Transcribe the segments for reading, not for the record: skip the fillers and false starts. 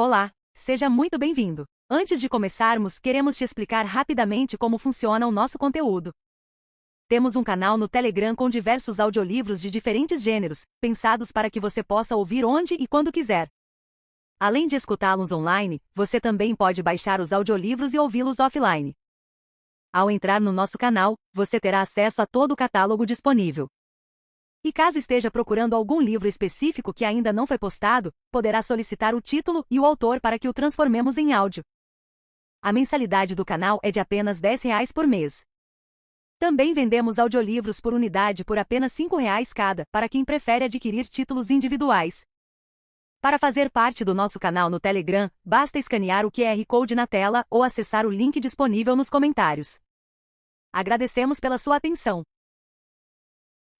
Olá, seja muito bem-vindo. Antes de começarmos, queremos te explicar rapidamente como funciona o nosso conteúdo. Temos um canal no Telegram com diversos audiolivros de diferentes gêneros, pensados para que você possa ouvir onde e quando quiser. Além de escutá-los online, você também pode baixar os audiolivros e ouvi-los offline. Ao entrar no nosso canal, você terá acesso a todo o catálogo disponível. E caso esteja procurando algum livro específico que ainda não foi postado, poderá solicitar o título e o autor para que o transformemos em áudio. A mensalidade do canal é de apenas R$ 10 por mês. Também vendemos audiolivros por unidade por apenas R$ 5 cada, para quem prefere adquirir títulos individuais. Para fazer parte do nosso canal no Telegram, basta escanear o QR Code na tela ou acessar o link disponível nos comentários. Agradecemos pela sua atenção.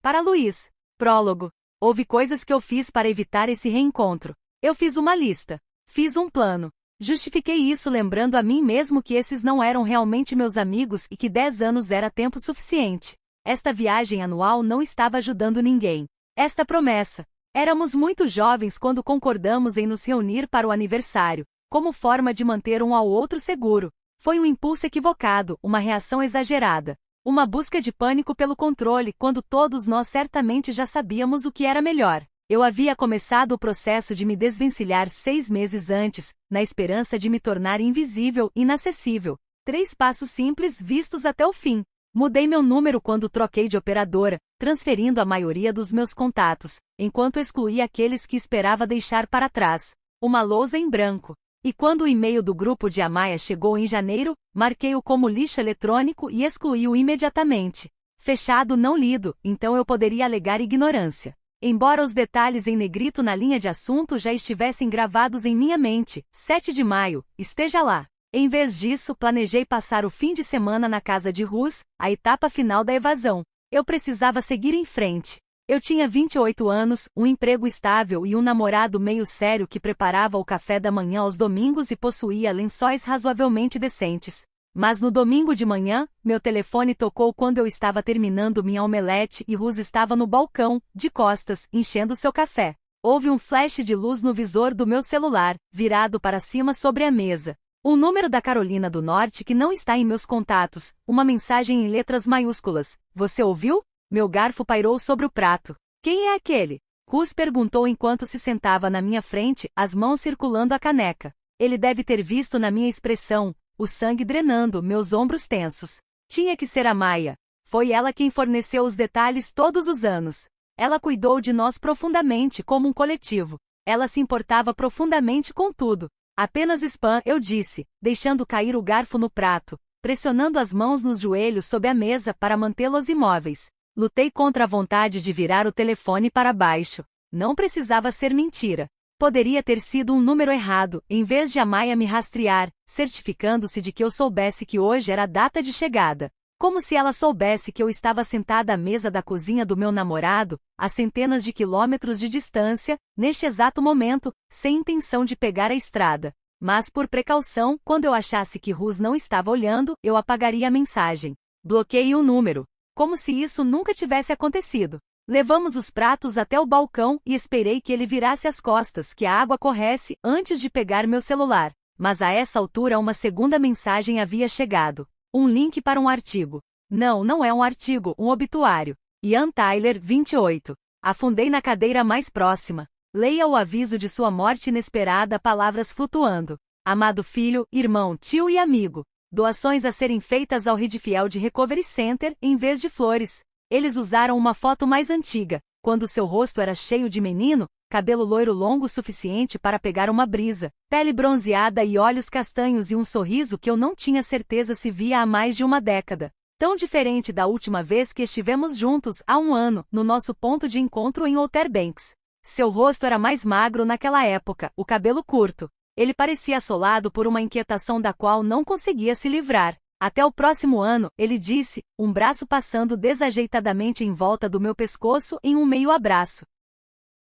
Para Luiz. Prólogo. Houve coisas que eu fiz para evitar esse reencontro. Eu fiz uma lista. Fiz um plano. Justifiquei isso lembrando a mim mesmo que esses não eram realmente meus amigos e que 10 anos era tempo suficiente. Esta viagem anual não estava ajudando ninguém. Esta promessa. Éramos muito jovens quando concordamos em nos reunir para o aniversário, como forma de manter um ao outro seguro. Foi um impulso equivocado, uma reação exagerada. Uma busca de pânico pelo controle quando todos nós certamente já sabíamos o que era melhor. Eu havia começado o processo de me desvencilhar 6 meses antes, na esperança de me tornar invisível e inacessível. 3 passos simples vistos até o fim. Mudei meu número quando troquei de operadora, transferindo a maioria dos meus contatos, enquanto excluí aqueles que esperava deixar para trás. Uma lousa em branco. E quando o e-mail do grupo de Amaya chegou em janeiro, marquei-o como lixo eletrônico e excluí-o imediatamente. Fechado não lido, então eu poderia alegar ignorância. Embora os detalhes em negrito na linha de assunto já estivessem gravados em minha mente, 7 de maio, esteja lá. Em vez disso, planejei passar o fim de semana na casa de Rus, a etapa final da evasão. Eu precisava seguir em frente. Eu tinha 28 anos, um emprego estável e um namorado meio sério que preparava o café da manhã aos domingos e possuía lençóis razoavelmente decentes. Mas no domingo de manhã, meu telefone tocou quando eu estava terminando minha omelete e Rus estava no balcão, de costas, enchendo seu café. Houve um flash de luz no visor do meu celular, virado para cima sobre a mesa. Um número da Carolina do Norte que não está em meus contatos, uma mensagem em letras maiúsculas. Você ouviu? Meu garfo pairou sobre o prato. Quem é aquele? Rus perguntou enquanto se sentava na minha frente, as mãos circulando a caneca. Ele deve ter visto na minha expressão, o sangue drenando, meus ombros tensos. Tinha que ser Amaya. Foi ela quem forneceu os detalhes todos os anos. Ela cuidou de nós profundamente como um coletivo. Ela se importava profundamente com tudo. Apenas spam, eu disse, deixando cair o garfo no prato, pressionando as mãos nos joelhos sob a mesa para mantê-los imóveis. Lutei contra a vontade de virar o telefone para baixo. Não precisava ser mentira. Poderia ter sido um número errado, em vez de Amaya me rastrear, certificando-se de que eu soubesse que hoje era a data de chegada. Como se ela soubesse que eu estava sentada à mesa da cozinha do meu namorado, a centenas de quilômetros de distância, neste exato momento, sem intenção de pegar a estrada. Mas por precaução, quando eu achasse que Rus não estava olhando, eu apagaria a mensagem. Bloqueei o número. Como se isso nunca tivesse acontecido. Levamos os pratos até o balcão e esperei que ele virasse as costas, que a água corresse, antes de pegar meu celular. Mas a essa altura uma segunda mensagem havia chegado. Um link para um artigo. Não é um artigo, um obituário. Ian Tyler, 28. Afundei na cadeira mais próxima. Leia o aviso de sua morte inesperada, palavras flutuando. Amado filho, irmão, tio e amigo. Doações a serem feitas ao Redfield Recovery Center, em vez de flores. Eles usaram uma foto mais antiga, quando seu rosto era cheio de menino, cabelo loiro longo o suficiente para pegar uma brisa, pele bronzeada e olhos castanhos e um sorriso que eu não tinha certeza se via há mais de uma década. Tão diferente da última vez que estivemos juntos, há um ano, no nosso ponto de encontro em Outer Banks. Seu rosto era mais magro naquela época, o cabelo curto. Ele parecia assolado por uma inquietação da qual não conseguia se livrar. Até o próximo ano, ele disse, um braço passando desajeitadamente em volta do meu pescoço em um meio abraço.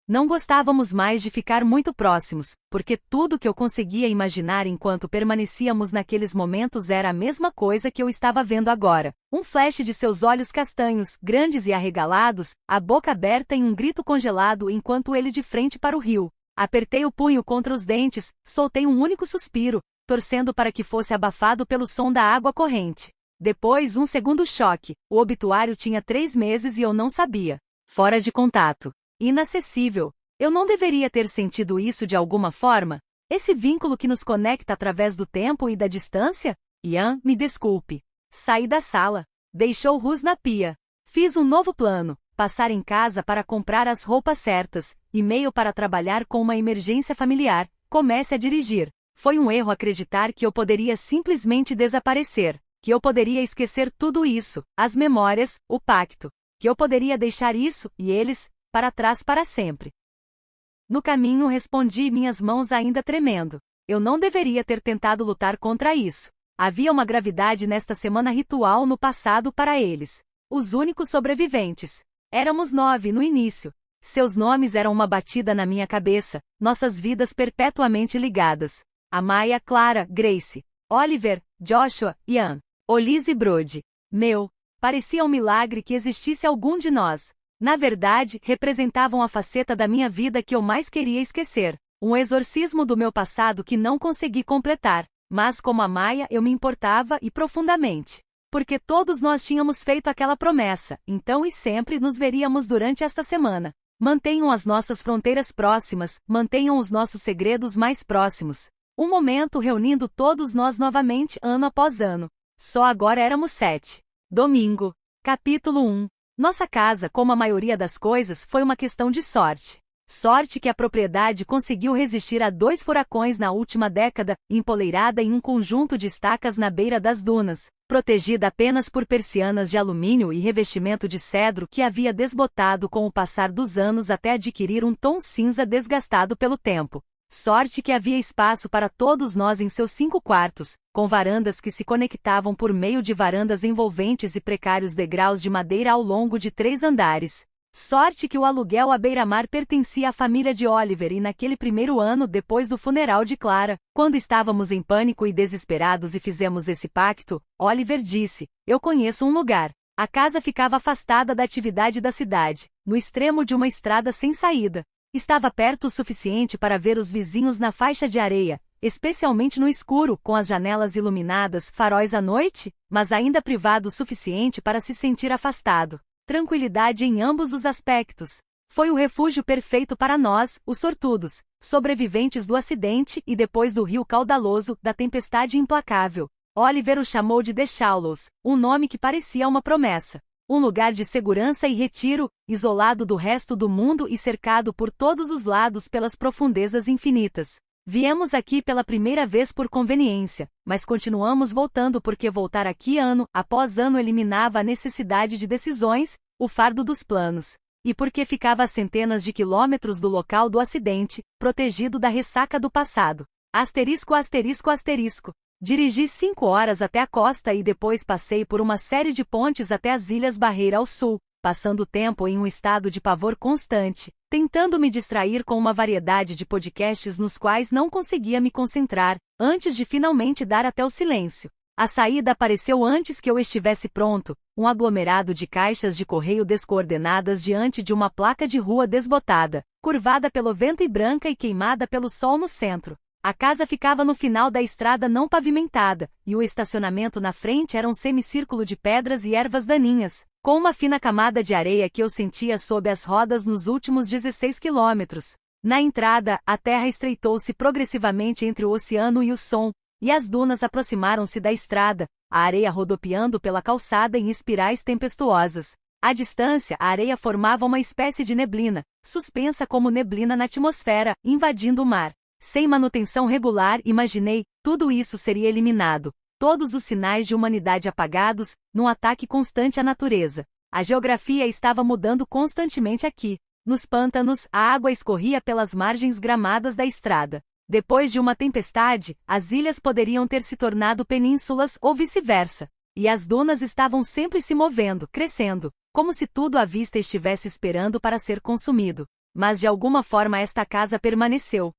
Não gostávamos mais de ficar muito próximos, porque tudo que eu conseguia imaginar enquanto permanecíamos naqueles momentos era a mesma coisa que eu estava vendo agora. Um flash de seus olhos castanhos, grandes e arregalados, a boca aberta em um grito congelado enquanto ele de frente para o rio. Apertei o punho contra os dentes, soltei um único suspiro, torcendo para que fosse abafado pelo som da água corrente. Depois, um segundo choque. O obituário tinha 3 meses e eu não sabia. Fora de contato. Inacessível. Eu não deveria ter sentido isso de alguma forma? Esse vínculo que nos conecta através do tempo e da distância? Ian, me desculpe. Saí da sala. Deixou Rus na pia. Fiz um novo plano. Passar em casa para comprar as roupas certas. E-mail para trabalhar com uma emergência familiar. Comece a dirigir. Foi um erro acreditar que eu poderia simplesmente desaparecer. Que eu poderia esquecer tudo isso, as memórias, o pacto. Que eu poderia deixar isso, e eles, para trás para sempre. No caminho respondi, minhas mãos ainda tremendo. Eu não deveria ter tentado lutar contra isso. Havia uma gravidade nesta semana ritual no passado para eles. Os únicos sobreviventes. Éramos 9 no início. Seus nomes eram uma batida na minha cabeça, nossas vidas perpetuamente ligadas. Amaya, Clara, Grace, Oliver, Joshua, Ian, Olise e Brody. Parecia um milagre que existisse algum de nós. Na verdade, representavam a faceta da minha vida que eu mais queria esquecer. Um exorcismo do meu passado que não consegui completar. Mas como Amaya eu me importava e profundamente. Porque todos nós tínhamos feito aquela promessa, então e sempre nos veríamos durante esta semana. Mantenham as nossas fronteiras próximas, mantenham os nossos segredos mais próximos. Um momento reunindo todos nós novamente ano após ano. Só agora éramos 7. Domingo. Capítulo 1. Nossa casa, como a maioria das coisas, foi uma questão de sorte. Sorte que a propriedade conseguiu resistir a 2 furacões na última década, empoleirada em um conjunto de estacas na beira das dunas, protegida apenas por persianas de alumínio e revestimento de cedro que havia desbotado com o passar dos anos até adquirir um tom cinza desgastado pelo tempo. Sorte que havia espaço para todos nós em seus 5 quartos, com varandas que se conectavam por meio de varandas envolventes e precários degraus de madeira ao longo de 3 andares. Sorte que o aluguel à beira-mar pertencia à família de Oliver e naquele primeiro ano depois do funeral de Clara, quando estávamos em pânico e desesperados e fizemos esse pacto, Oliver disse, eu conheço um lugar. A casa ficava afastada da atividade da cidade, no extremo de uma estrada sem saída. Estava perto o suficiente para ver os vizinhos na faixa de areia, especialmente no escuro, com as janelas iluminadas, faróis à noite, mas ainda privado o suficiente para se sentir afastado. Tranquilidade em ambos os aspectos. Foi o refúgio perfeito para nós, os sortudos, sobreviventes do acidente e depois do rio caudaloso, da tempestade implacável. Oliver o chamou de The Shallows, um nome que parecia uma promessa. Um lugar de segurança e retiro, isolado do resto do mundo e cercado por todos os lados pelas profundezas infinitas. Viemos aqui pela primeira vez por conveniência, mas continuamos voltando porque voltar aqui ano após ano eliminava a necessidade de decisões, o fardo dos planos. E porque ficava a centenas de quilômetros do local do acidente, protegido da ressaca do passado. Asterisco, asterisco, asterisco. Dirigi 5 horas até a costa e depois passei por uma série de pontes até as Ilhas Barreira ao sul, passando tempo em um estado de pavor constante, tentando me distrair com uma variedade de podcasts nos quais não conseguia me concentrar, antes de finalmente dar até o silêncio. A saída apareceu antes que eu estivesse pronto, um aglomerado de caixas de correio descoordenadas diante de uma placa de rua desbotada, curvada pelo vento e branca e queimada pelo sol no centro. A casa ficava no final da estrada não pavimentada, e o estacionamento na frente era um semicírculo de pedras e ervas daninhas, com uma fina camada de areia que eu sentia sob as rodas nos últimos 16 quilômetros. Na entrada, a terra estreitou-se progressivamente entre o oceano e o som, e as dunas aproximaram-se da estrada, a areia rodopiando pela calçada em espirais tempestuosas. À distância, a areia formava uma espécie de neblina, suspensa como neblina na atmosfera, invadindo o mar. Sem manutenção regular, imaginei, tudo isso seria eliminado. Todos os sinais de humanidade apagados, num ataque constante à natureza. A geografia estava mudando constantemente aqui. Nos pântanos, a água escorria pelas margens gramadas da estrada. Depois de uma tempestade, as ilhas poderiam ter se tornado penínsulas ou vice-versa. E as dunas estavam sempre se movendo, crescendo, como se tudo à vista estivesse esperando para ser consumido. Mas de alguma forma esta casa permaneceu.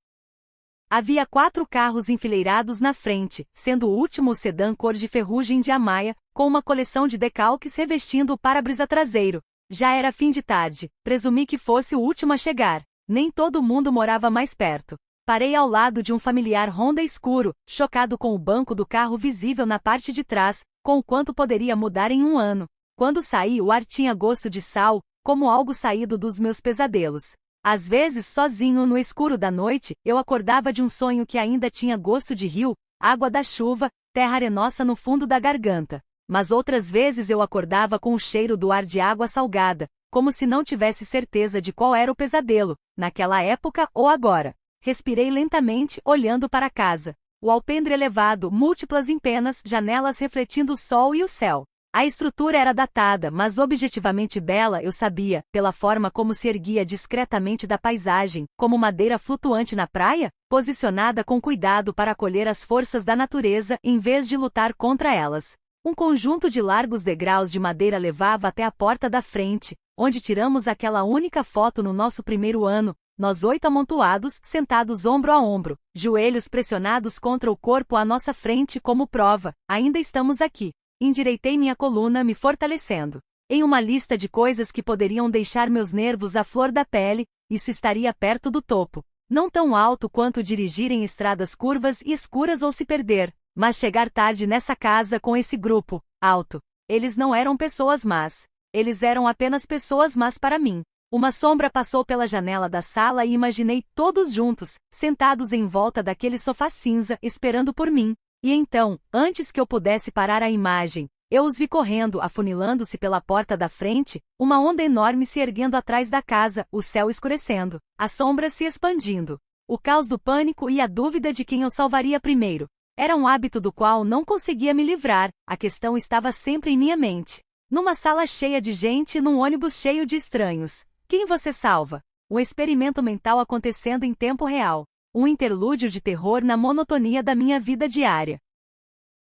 Havia 4 carros enfileirados na frente, sendo o último o sedã cor de ferrugem de Amaya, com uma coleção de decalques revestindo o para-brisa traseiro. Já era fim de tarde, presumi que fosse o último a chegar. Nem todo mundo morava mais perto. Parei ao lado de um familiar Honda escuro, chocado com o banco do carro visível na parte de trás, com o quanto poderia mudar em um ano. Quando saí, o ar tinha gosto de sal, como algo saído dos meus pesadelos. Às vezes, sozinho no escuro da noite, eu acordava de um sonho que ainda tinha gosto de rio, água da chuva, terra arenosa no fundo da garganta. Mas outras vezes eu acordava com o cheiro do ar de água salgada, como se não tivesse certeza de qual era o pesadelo, naquela época ou agora. Respirei lentamente, olhando para casa. O alpendre elevado, múltiplas empenas, janelas refletindo o sol e o céu. A estrutura era datada, mas objetivamente bela, eu sabia, pela forma como se erguia discretamente da paisagem, como madeira flutuante na praia, posicionada com cuidado para acolher as forças da natureza em vez de lutar contra elas. Um conjunto de largos degraus de madeira levava até a porta da frente, onde tiramos aquela única foto no nosso primeiro ano, nós 8 amontoados, sentados ombro a ombro, joelhos pressionados contra o corpo à nossa frente como prova, ainda estamos aqui. Endireitei minha coluna, me fortalecendo. Em uma lista de coisas que poderiam deixar meus nervos à flor da pele, isso estaria perto do topo. Não tão alto quanto dirigir em estradas curvas e escuras ou se perder, mas chegar tarde nessa casa com esse grupo, alto. Eles não eram pessoas más. Eles eram apenas pessoas más para mim. Uma sombra passou pela janela da sala e imaginei todos juntos, sentados em volta daquele sofá cinza, esperando por mim. E então, antes que eu pudesse parar a imagem, eu os vi correndo, afunilando-se pela porta da frente, uma onda enorme se erguendo atrás da casa, o céu escurecendo, as sombras se expandindo. O caos do pânico e a dúvida de quem eu salvaria primeiro. Era um hábito do qual não conseguia me livrar, a questão estava sempre em minha mente. Numa sala cheia de gente e num ônibus cheio de estranhos. Quem você salva? Um experimento mental acontecendo em tempo real. Um interlúdio de terror na monotonia da minha vida diária.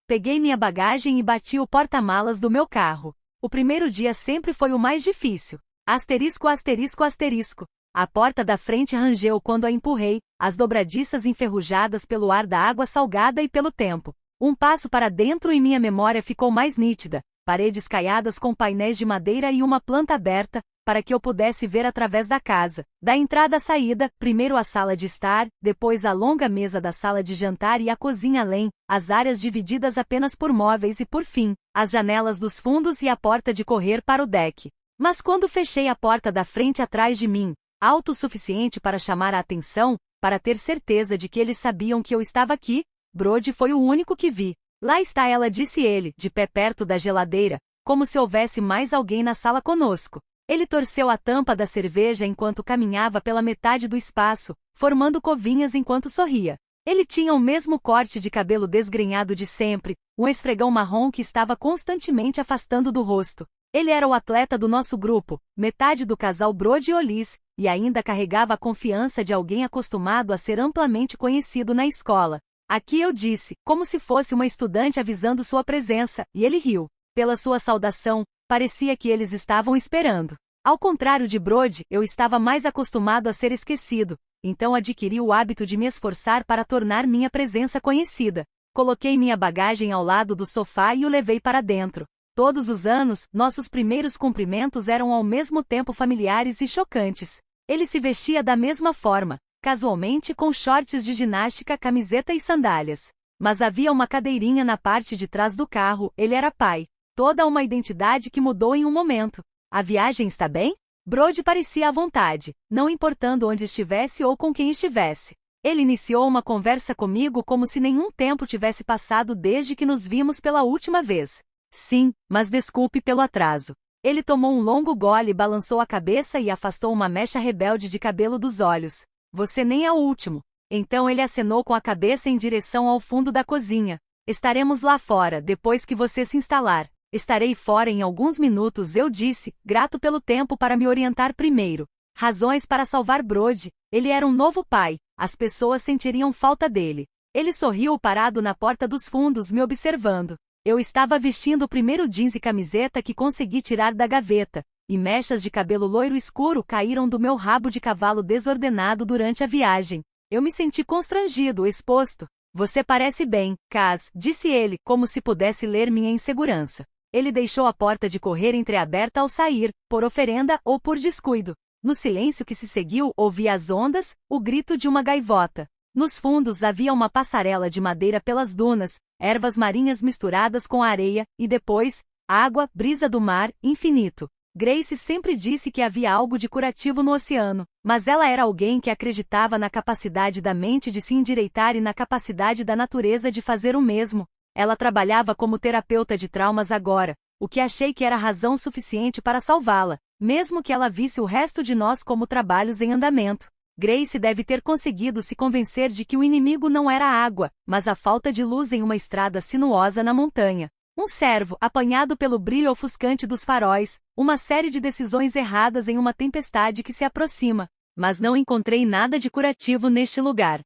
Peguei minha bagagem e bati o porta-malas do meu carro. O primeiro dia sempre foi o mais difícil. Asterisco, asterisco, asterisco. A porta da frente rangeu quando a empurrei, as dobradiças enferrujadas pelo ar da água salgada e pelo tempo. Um passo para dentro e minha memória ficou mais nítida. Paredes caiadas com painéis de madeira e uma planta aberta, para que eu pudesse ver através da casa. Da entrada à saída, primeiro a sala de estar, depois a longa mesa da sala de jantar e a cozinha além, as áreas divididas apenas por móveis e por fim, as janelas dos fundos e a porta de correr para o deck. Mas quando fechei a porta da frente atrás de mim, alto o suficiente para chamar a atenção, para ter certeza de que eles sabiam que eu estava aqui, Brody foi o único que vi. Lá está ela, disse ele, de pé perto da geladeira, como se houvesse mais alguém na sala conosco. Ele torceu a tampa da cerveja enquanto caminhava pela metade do espaço, formando covinhas enquanto sorria. Ele tinha o mesmo corte de cabelo desgrenhado de sempre, um esfregão marrom que estava constantemente afastando do rosto. Ele era o atleta do nosso grupo, metade do casal Brody e Olis, e ainda carregava a confiança de alguém acostumado a ser amplamente conhecido na escola. Aqui eu disse, como se fosse uma estudante avisando sua presença, e ele riu. Pela sua saudação, parecia que eles estavam esperando. Ao contrário de Brody, eu estava mais acostumado a ser esquecido, então adquiri o hábito de me esforçar para tornar minha presença conhecida. Coloquei minha bagagem ao lado do sofá e o levei para dentro. Todos os anos, nossos primeiros cumprimentos eram ao mesmo tempo familiares e chocantes. Ele se vestia da mesma forma, casualmente com shorts de ginástica, camiseta e sandálias. Mas havia uma cadeirinha na parte de trás do carro, ele era pai. Toda uma identidade que mudou em um momento. A viagem está bem? Brody parecia à vontade, não importando onde estivesse ou com quem estivesse. Ele iniciou uma conversa comigo como se nenhum tempo tivesse passado desde que nos vimos pela última vez. Sim, mas desculpe pelo atraso. Ele tomou um longo gole, balançou a cabeça e afastou uma mecha rebelde de cabelo dos olhos. Você nem é o último. Então ele acenou com a cabeça em direção ao fundo da cozinha. Estaremos lá fora, depois que você se instalar. Estarei fora em alguns minutos, eu disse, grato pelo tempo para me orientar primeiro. Razões para salvar Brody. Ele era um novo pai. As pessoas sentiriam falta dele. Ele sorriu parado na porta dos fundos, me observando. Eu estava vestindo o primeiro jeans e camiseta que consegui tirar da gaveta, e mechas de cabelo loiro escuro caíram do meu rabo de cavalo desordenado durante a viagem. Eu me senti constrangido, exposto. Você parece bem, Kaz, disse ele, como se pudesse ler minha insegurança. Ele deixou a porta de correr entreaberta ao sair, por oferenda ou por descuido. No silêncio que se seguiu, ouvi as ondas, o grito de uma gaivota. Nos fundos havia uma passarela de madeira pelas dunas, ervas marinhas misturadas com areia, e depois, água, brisa do mar, infinito. Grace sempre disse que havia algo de curativo no oceano, mas ela era alguém que acreditava na capacidade da mente de se endireitar e na capacidade da natureza de fazer o mesmo. Ela trabalhava como terapeuta de traumas agora, o que achei que era razão suficiente para salvá-la, mesmo que ela visse o resto de nós como trabalhos em andamento. Grace deve ter conseguido se convencer de que o inimigo não era a água, mas a falta de luz em uma estrada sinuosa na montanha. Um cervo, apanhado pelo brilho ofuscante dos faróis, uma série de decisões erradas em uma tempestade que se aproxima. Mas não encontrei nada de curativo neste lugar.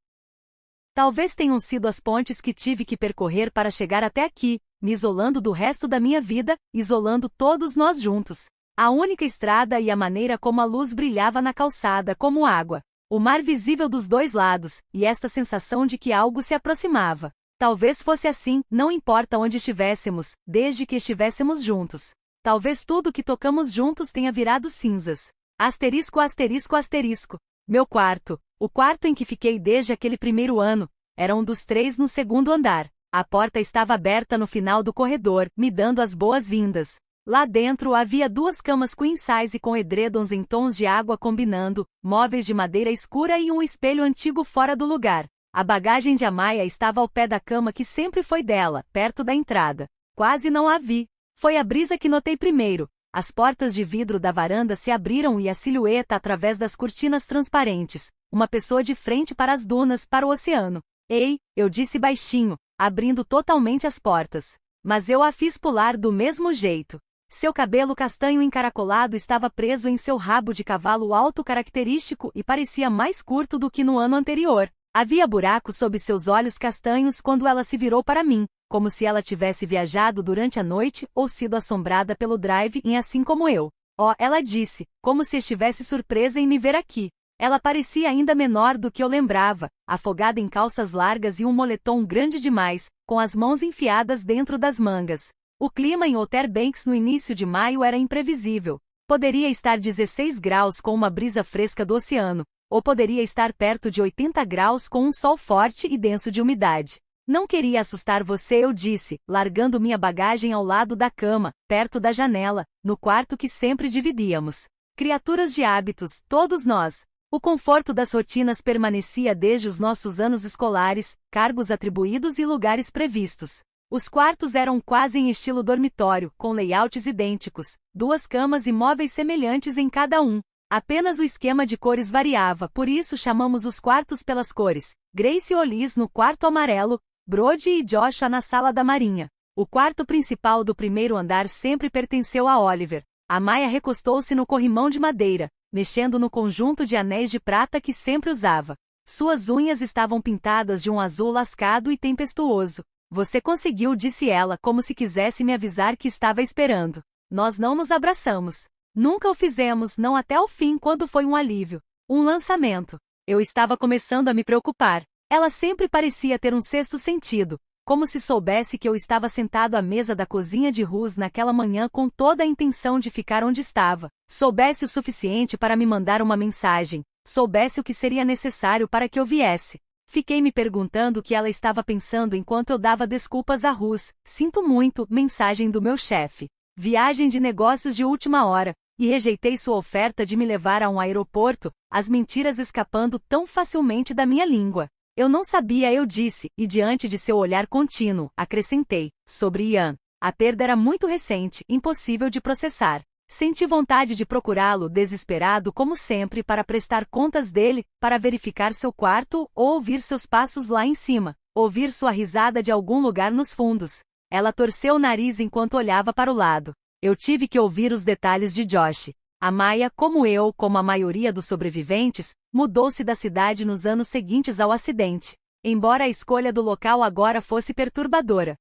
Talvez tenham sido as pontes que tive que percorrer para chegar até aqui, me isolando do resto da minha vida, isolando todos nós juntos. A única estrada e a maneira como a luz brilhava na calçada como água. O mar visível dos dois lados, e esta sensação de que algo se aproximava. Talvez fosse assim, não importa onde estivéssemos, desde que estivéssemos juntos. Talvez tudo que tocamos juntos tenha virado cinzas. Asterisco, asterisco, asterisco. Meu quarto, o quarto em que fiquei desde aquele primeiro ano, era um dos 3 no segundo andar. A porta estava aberta no final do corredor, me dando as boas-vindas. Lá dentro havia 2 camas queen size com edredons em tons de água combinando, móveis de madeira escura e um espelho antigo fora do lugar. A bagagem de Amaya estava ao pé da cama que sempre foi dela, perto da entrada. Quase não a vi. Foi a brisa que notei primeiro. As portas de vidro da varanda se abriram e a silhueta através das cortinas transparentes. Uma pessoa de frente para as dunas, para o oceano. Ei, eu disse baixinho, abrindo totalmente as portas. Mas eu a fiz pular do mesmo jeito. Seu cabelo castanho encaracolado estava preso em seu rabo de cavalo alto característico e parecia mais curto do que no ano anterior. Havia buracos sob seus olhos castanhos quando ela se virou para mim, como se ela tivesse viajado durante a noite ou sido assombrada pelo drive-in assim como eu. Oh, ela disse, como se estivesse surpresa em me ver aqui. Ela parecia ainda menor do que eu lembrava, afogada em calças largas e um moletom grande demais, com as mãos enfiadas dentro das mangas. O clima em Outer Banks no início de maio era imprevisível. Poderia estar 16 graus com uma brisa fresca do oceano, ou poderia estar perto de 80 graus com um sol forte e denso de umidade. Não queria assustar você, eu disse, largando minha bagagem ao lado da cama, perto da janela, no quarto que sempre dividíamos. Criaturas de hábitos, todos nós. O conforto das rotinas permanecia desde os nossos anos escolares, cargos atribuídos e lugares previstos. Os quartos eram quase em estilo dormitório, com layouts idênticos, 2 camas e móveis semelhantes em cada um. Apenas o esquema de cores variava, por isso chamamos os quartos pelas cores. Grace e Olis no quarto amarelo, Brody e Joshua na sala da marinha. O quarto principal do primeiro andar sempre pertenceu a Oliver. Amaya recostou-se no corrimão de madeira, mexendo no conjunto de anéis de prata que sempre usava. Suas unhas estavam pintadas de um azul lascado e tempestuoso. Você conseguiu, disse ela, como se quisesse me avisar que estava esperando. Nós não nos abraçamos. Nunca o fizemos, não até o fim, quando foi um alívio. Um lançamento. Eu estava começando a me preocupar. Ela sempre parecia ter um sexto sentido, como se soubesse que eu estava sentado à mesa da cozinha de Rus naquela manhã com toda a intenção de ficar onde estava. Soubesse o suficiente para me mandar uma mensagem, soubesse o que seria necessário para que eu viesse. Fiquei me perguntando o que ela estava pensando enquanto eu dava desculpas a Rus. Sinto muito, mensagem do meu chefe. Viagem de negócios de última hora. E rejeitei sua oferta de me levar a um aeroporto, as mentiras escapando tão facilmente da minha língua. Eu não sabia, eu disse, e diante de seu olhar contínuo, acrescentei, sobre Ian. A perda era muito recente, impossível de processar. Senti vontade de procurá-lo, desesperado como sempre, para prestar contas dele, para verificar seu quarto, ou ouvir seus passos lá em cima, ouvir sua risada de algum lugar nos fundos. Ela torceu o nariz enquanto olhava para o lado. Eu tive que ouvir os detalhes de Josh. Amaya, como eu, como a maioria dos sobreviventes, mudou-se da cidade nos anos seguintes ao acidente, embora a escolha do local agora fosse perturbadora.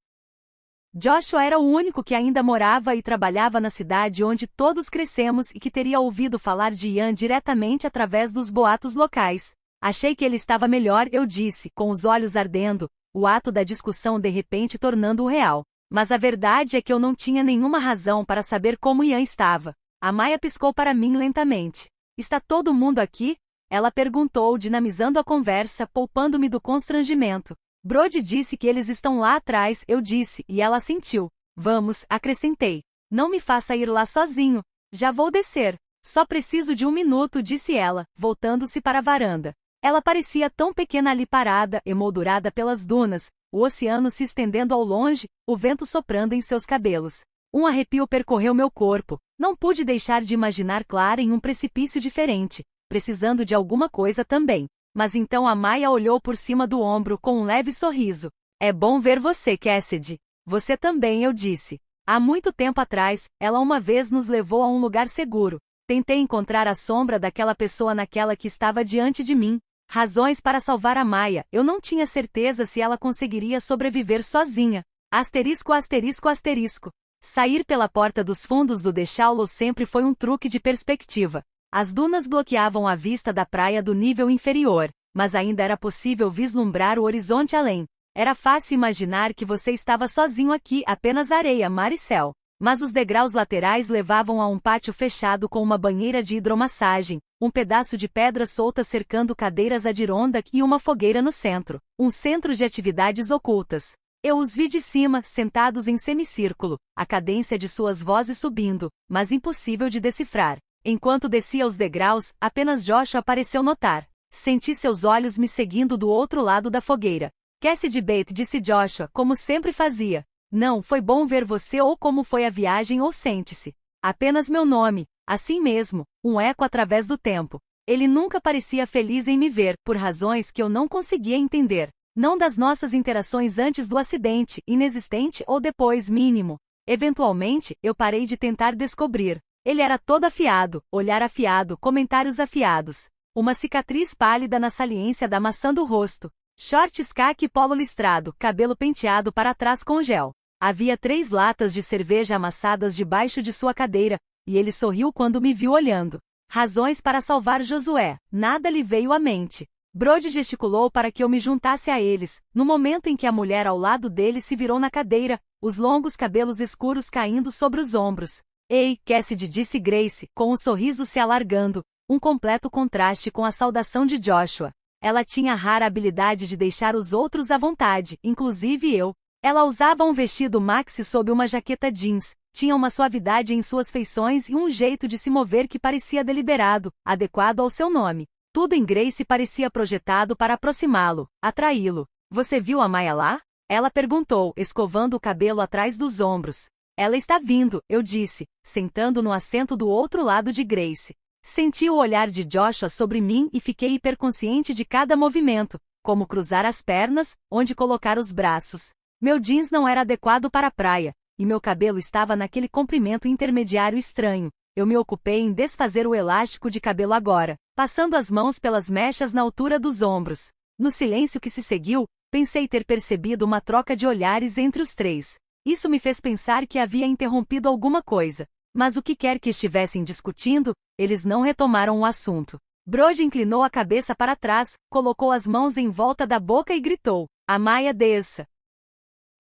Joshua era o único que ainda morava e trabalhava na cidade onde todos crescemos e que teria ouvido falar de Ian diretamente através dos boatos locais. Achei que ele estava melhor, eu disse, com os olhos ardendo, o ato da discussão de repente tornando-o real. Mas a verdade é que eu não tinha nenhuma razão para saber como Ian estava. Amaya piscou para mim lentamente. Está todo mundo aqui? Ela perguntou, dinamizando a conversa, poupando-me do constrangimento. Brody disse que eles estão lá atrás, eu disse, e ela assentiu. Vamos, acrescentei. Não me faça ir lá sozinho. Já vou descer. Só preciso de 1 minuto, disse ela, voltando-se para a varanda. Ela parecia tão pequena ali parada, emoldurada pelas dunas, o oceano se estendendo ao longe, o vento soprando em seus cabelos. Um arrepio percorreu meu corpo. Não pude deixar de imaginar Clara em um precipício diferente, precisando de alguma coisa também. Mas então a Maya olhou por cima do ombro com um leve sorriso. É bom ver você, Cassidy. Você também, eu disse. Há muito tempo atrás, ela uma vez nos levou a um lugar seguro. Tentei encontrar a sombra daquela pessoa naquela que estava diante de mim. Razões para salvar a Maya, eu não tinha certeza se ela conseguiria sobreviver sozinha. Asterisco, asterisco, asterisco. Sair pela porta dos fundos do The Shallow sempre foi um truque de perspectiva. As dunas bloqueavam a vista da praia do nível inferior, mas ainda era possível vislumbrar o horizonte além. Era fácil imaginar que você estava sozinho aqui, apenas areia, mar e céu. Mas os degraus laterais levavam a um pátio fechado com uma banheira de hidromassagem, um pedaço de pedra solta cercando cadeiras Adirondack e uma fogueira no centro. Um centro de atividades ocultas. Eu os vi de cima, sentados em semicírculo, a cadência de suas vozes subindo, mas impossível de decifrar. Enquanto descia os degraus, apenas Joshua pareceu notar. Senti seus olhos me seguindo do outro lado da fogueira. Cassidy Bate, disse Joshua, como sempre fazia. Não, foi bom ver você ou como foi a viagem ou sente-se. Apenas meu nome, assim mesmo, um eco através do tempo. Ele nunca parecia feliz em me ver, por razões que eu não conseguia entender. Não das nossas interações antes do acidente, inexistente ou depois mínimo. Eventualmente, eu parei de tentar descobrir. Ele era todo afiado, olhar afiado, comentários afiados. Uma cicatriz pálida na saliência da maçã do rosto. Shorts caque e polo listrado, cabelo penteado para trás com gel. Havia 3 latas de cerveja amassadas debaixo de sua cadeira, e ele sorriu quando me viu olhando. Razões para salvar Josué, nada lhe veio à mente. Brody gesticulou para que eu me juntasse a eles, no momento em que a mulher ao lado dele se virou na cadeira, os longos cabelos escuros caindo sobre os ombros. Ei, Cassidy, disse Grace, com um sorriso se alargando, um completo contraste com a saudação de Joshua. Ela tinha a rara habilidade de deixar os outros à vontade, inclusive eu. Ela usava um vestido maxi sob uma jaqueta jeans, tinha uma suavidade em suas feições e um jeito de se mover que parecia deliberado, adequado ao seu nome. Tudo em Grace parecia projetado para aproximá-lo, atraí-lo. Você viu a Maya lá? Ela perguntou, escovando o cabelo atrás dos ombros. Ela está vindo, eu disse, sentando no assento do outro lado de Grace. Senti o olhar de Joshua sobre mim e fiquei hiperconsciente de cada movimento, como cruzar as pernas, onde colocar os braços. Meu jeans não era adequado para a praia, e meu cabelo estava naquele comprimento intermediário estranho. Eu me ocupei em desfazer o elástico de cabelo agora, passando as mãos pelas mechas na altura dos ombros. No silêncio que se seguiu, pensei ter percebido uma troca de olhares entre os 3. Isso me fez pensar que havia interrompido alguma coisa. Mas o que quer que estivessem discutindo, eles não retomaram o assunto. Brody inclinou a cabeça para trás, colocou as mãos em volta da boca e gritou, a Maya desça.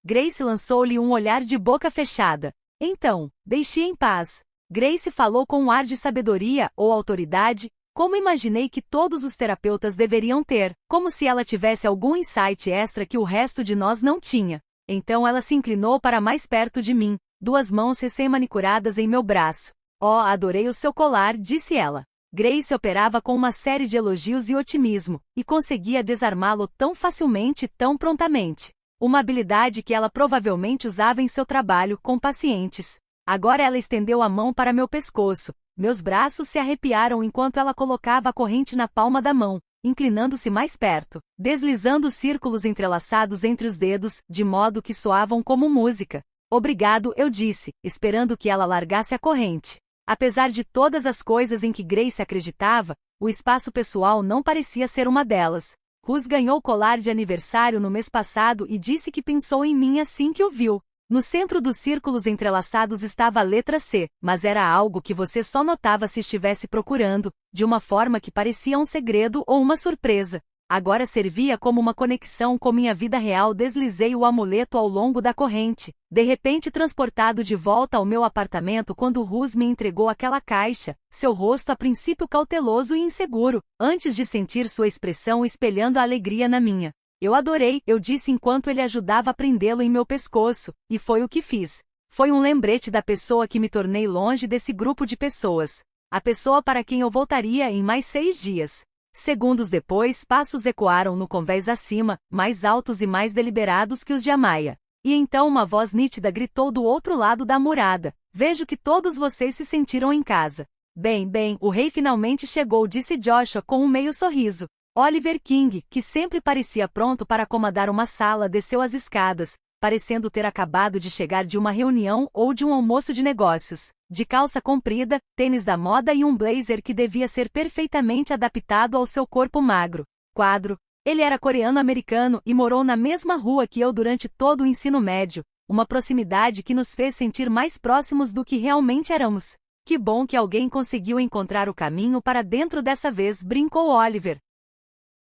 Grace lançou-lhe um olhar de boca fechada. Então, deixe em paz. Grace falou com um ar de sabedoria ou autoridade, como imaginei que todos os terapeutas deveriam ter, como se ela tivesse algum insight extra que o resto de nós não tinha. Então ela se inclinou para mais perto de mim, 2 mãos recém-manicuradas em meu braço. Oh, adorei o seu colar, disse ela. Grace operava com uma série de elogios e otimismo, e conseguia desarmá-lo tão facilmente e tão prontamente. Uma habilidade que ela provavelmente usava em seu trabalho com pacientes. Agora ela estendeu a mão para meu pescoço. Meus braços se arrepiaram enquanto ela colocava a corrente na palma da mão, inclinando-se mais perto, deslizando círculos entrelaçados entre os dedos, de modo que soavam como música. Obrigado, eu disse, esperando que ela largasse a corrente. Apesar de todas as coisas em que Grace acreditava, o espaço pessoal não parecia ser uma delas. Russ ganhou o colar de aniversário no mês passado e disse que pensou em mim assim que o viu. No centro dos círculos entrelaçados estava a letra C, mas era algo que você só notava se estivesse procurando, de uma forma que parecia um segredo ou uma surpresa. Agora servia como uma conexão com minha vida real. Deslizei o amuleto ao longo da corrente, de repente transportado de volta ao meu apartamento quando Rus me entregou aquela caixa, seu rosto a princípio cauteloso e inseguro, antes de sentir sua expressão espelhando a alegria na minha. Eu adorei, eu disse enquanto ele ajudava a prendê-lo em meu pescoço, e foi o que fiz. Foi um lembrete da pessoa que me tornei longe desse grupo de pessoas. A pessoa para quem eu voltaria em mais 6 dias. Segundos depois, passos ecoaram no convés acima, mais altos e mais deliberados que os de Amaya. E então uma voz nítida gritou do outro lado da murada: "Vejo que todos vocês se sentiram em casa." Bem, o rei finalmente chegou, disse Joshua com um meio sorriso. Oliver King, que sempre parecia pronto para comandar uma sala, desceu as escadas, parecendo ter acabado de chegar de uma reunião ou de um almoço de negócios, de calça comprida, tênis da moda e um blazer que devia ser perfeitamente adaptado ao seu corpo magro. Ele era coreano-americano e morou na mesma rua que eu durante todo o ensino médio, uma proximidade que nos fez sentir mais próximos do que realmente éramos. Que bom que alguém conseguiu encontrar o caminho para dentro dessa vez, brincou Oliver.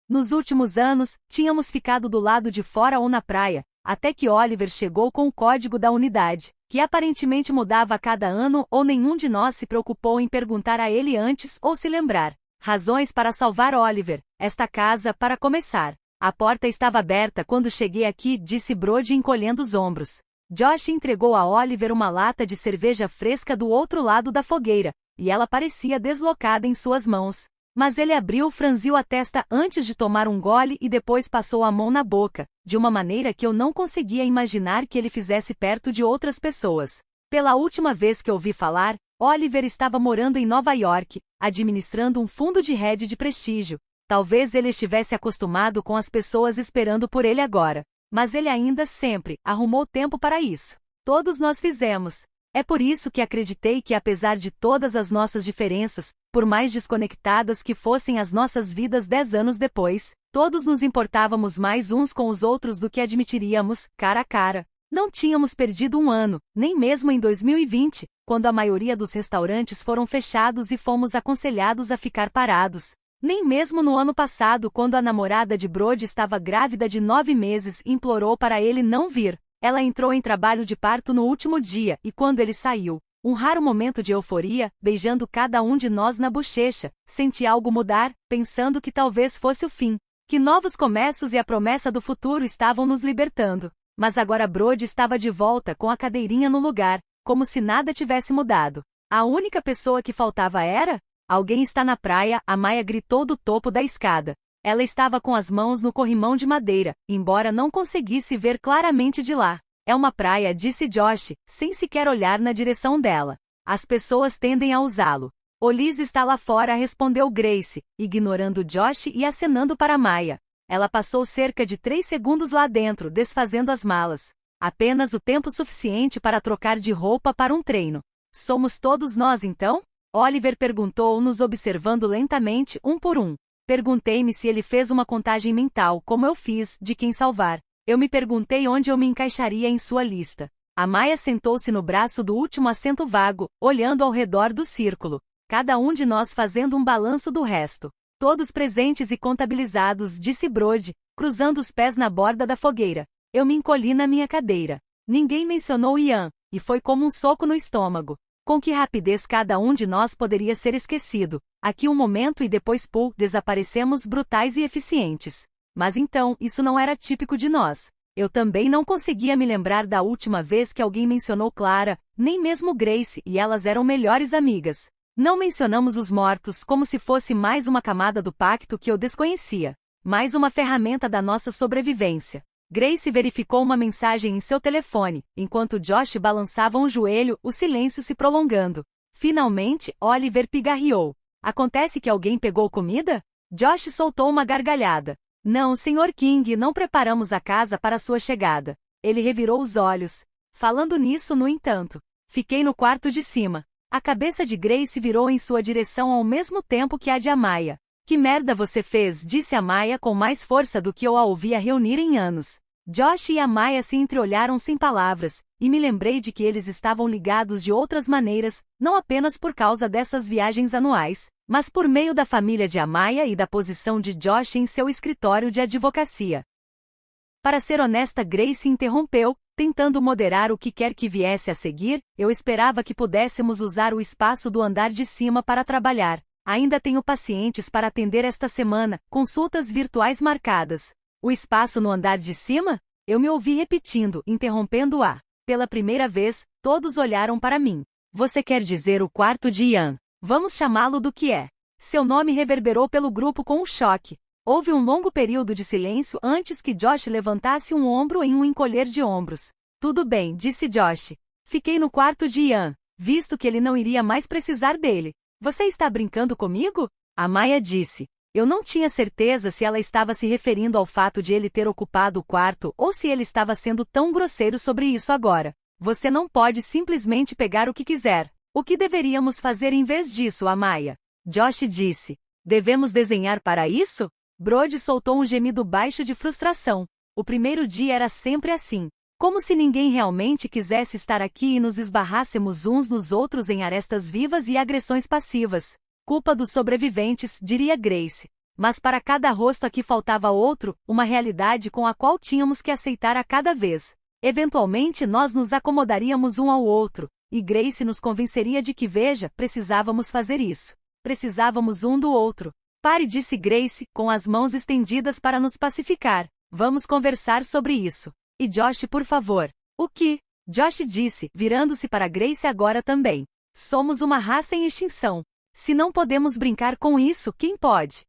Nos últimos anos, tínhamos ficado do lado de fora ou na praia, até que Oliver chegou com o código da unidade, que aparentemente mudava a cada ano ou nenhum de nós se preocupou em perguntar a ele antes ou se lembrar. Razões para salvar Oliver. Esta casa, para começar. A porta estava aberta quando cheguei aqui, disse Brody encolhendo os ombros. Josh entregou a Oliver uma lata de cerveja fresca do outro lado da fogueira, e ela parecia deslocada em suas mãos. Mas ele abriu, franziu a testa antes de tomar um gole e depois passou a mão na boca, de uma maneira que eu não conseguia imaginar que ele fizesse perto de outras pessoas. Pela última vez que ouvi falar, Oliver estava morando em Nova York, administrando um fundo de hedge de prestígio. Talvez ele estivesse acostumado com as pessoas esperando por ele agora. Mas ele ainda sempre arrumou tempo para isso. Todos nós fizemos. É por isso que acreditei que, apesar de todas as nossas diferenças, por mais desconectadas que fossem as nossas vidas 10 anos depois, todos nos importávamos mais uns com os outros do que admitiríamos, cara a cara. Não tínhamos perdido um ano, nem mesmo em 2020, quando a maioria dos restaurantes foram fechados e fomos aconselhados a ficar parados. Nem mesmo no ano passado, quando a namorada de Brody estava grávida de 9 meses e implorou para ele não vir. Ela entrou em trabalho de parto no último dia, e quando ele saiu, um raro momento de euforia, beijando cada um de nós na bochecha, senti algo mudar, pensando que talvez fosse o fim, que novos começos e a promessa do futuro estavam nos libertando. Mas agora Brody estava de volta com a cadeirinha no lugar, como se nada tivesse mudado. A única pessoa que faltava era... Alguém está na praia, Amaya gritou do topo da escada. Ela estava com as mãos no corrimão de madeira, embora não conseguisse ver claramente de lá. É uma praia, disse Josh, sem sequer olhar na direção dela. As pessoas tendem a usá-lo. Liz está lá fora, respondeu Grace, ignorando Josh e acenando para Amaya. Ela passou cerca de 3 segundos lá dentro, desfazendo as malas. Apenas o tempo suficiente para trocar de roupa para um treino. Somos todos nós então? Oliver perguntou, nos observando lentamente, um por um. Perguntei-me se ele fez uma contagem mental, como eu fiz, de quem salvar. Eu me perguntei onde eu me encaixaria em sua lista. Amaya sentou-se no braço do último assento vago, olhando ao redor do círculo. Cada um de nós fazendo um balanço do resto. Todos presentes e contabilizados, disse Brody, cruzando os pés na borda da fogueira. Eu me encolhi na minha cadeira. Ninguém mencionou Ian, e foi como um soco no estômago. Com que rapidez cada um de nós poderia ser esquecido. Aqui um momento e depois desaparecemos brutais e eficientes. Mas então, isso não era típico de nós. Eu também não conseguia me lembrar da última vez que alguém mencionou Clara, nem mesmo Grace, e elas eram melhores amigas. Não mencionamos os mortos como se fosse mais uma camada do pacto que eu desconhecia. Mais uma ferramenta da nossa sobrevivência. Grace verificou uma mensagem em seu telefone, enquanto Josh balançava um joelho, o silêncio se prolongando. Finalmente, Oliver pigarreou. Acontece que alguém pegou comida? Josh soltou uma gargalhada. Não, Sr. King, não preparamos a casa para sua chegada. Ele revirou os olhos. Falando nisso, no entanto, fiquei no quarto de cima. A cabeça de Grace virou em sua direção ao mesmo tempo que a de Amaya. Que merda você fez, disse Amaya com mais força do que eu a ouvia reunir em anos. Josh e Amaya se entreolharam sem palavras, e me lembrei de que eles estavam ligados de outras maneiras, não apenas por causa dessas viagens anuais, mas por meio da família de Amaya e da posição de Josh em seu escritório de advocacia. Para ser honesta, Grace interrompeu, tentando moderar o que quer que viesse a seguir. Eu esperava que pudéssemos usar o espaço do andar de cima para trabalhar. Ainda tenho pacientes para atender esta semana, consultas virtuais marcadas. O espaço no andar de cima? Eu me ouvi repetindo, interrompendo-a. Pela primeira vez, todos olharam para mim. Você quer dizer o quarto de Ian? Vamos chamá-lo do que é. Seu nome reverberou pelo grupo com um choque. Houve um longo período de silêncio antes que Josh levantasse um ombro em um encolher de ombros. Tudo bem, disse Josh. Fiquei no quarto de Ian, visto que ele não iria mais precisar dele. Você está brincando comigo? Amaya disse. Eu não tinha certeza se ela estava se referindo ao fato de ele ter ocupado o quarto ou se ele estava sendo tão grosseiro sobre isso agora. Você não pode simplesmente pegar o que quiser. O que deveríamos fazer em vez disso, Amaya? Josh disse. Devemos desenhar para isso? Brody soltou um gemido baixo de frustração. O primeiro dia era sempre assim. Como se ninguém realmente quisesse estar aqui e nos esbarrássemos uns nos outros em arestas vivas e agressões passivas. Culpa dos sobreviventes, diria Grace. Mas para cada rosto aqui faltava outro, uma realidade com a qual tínhamos que aceitar a cada vez. Eventualmente nós nos acomodaríamos um ao outro, e Grace nos convenceria de que, veja, precisávamos fazer isso. Precisávamos um do outro. Pare, disse Grace, com as mãos estendidas para nos pacificar. Vamos conversar sobre isso. E Josh, por favor. O que? Josh disse, virando-se para Grace agora também. Somos uma raça em extinção. Se não podemos brincar com isso, quem pode?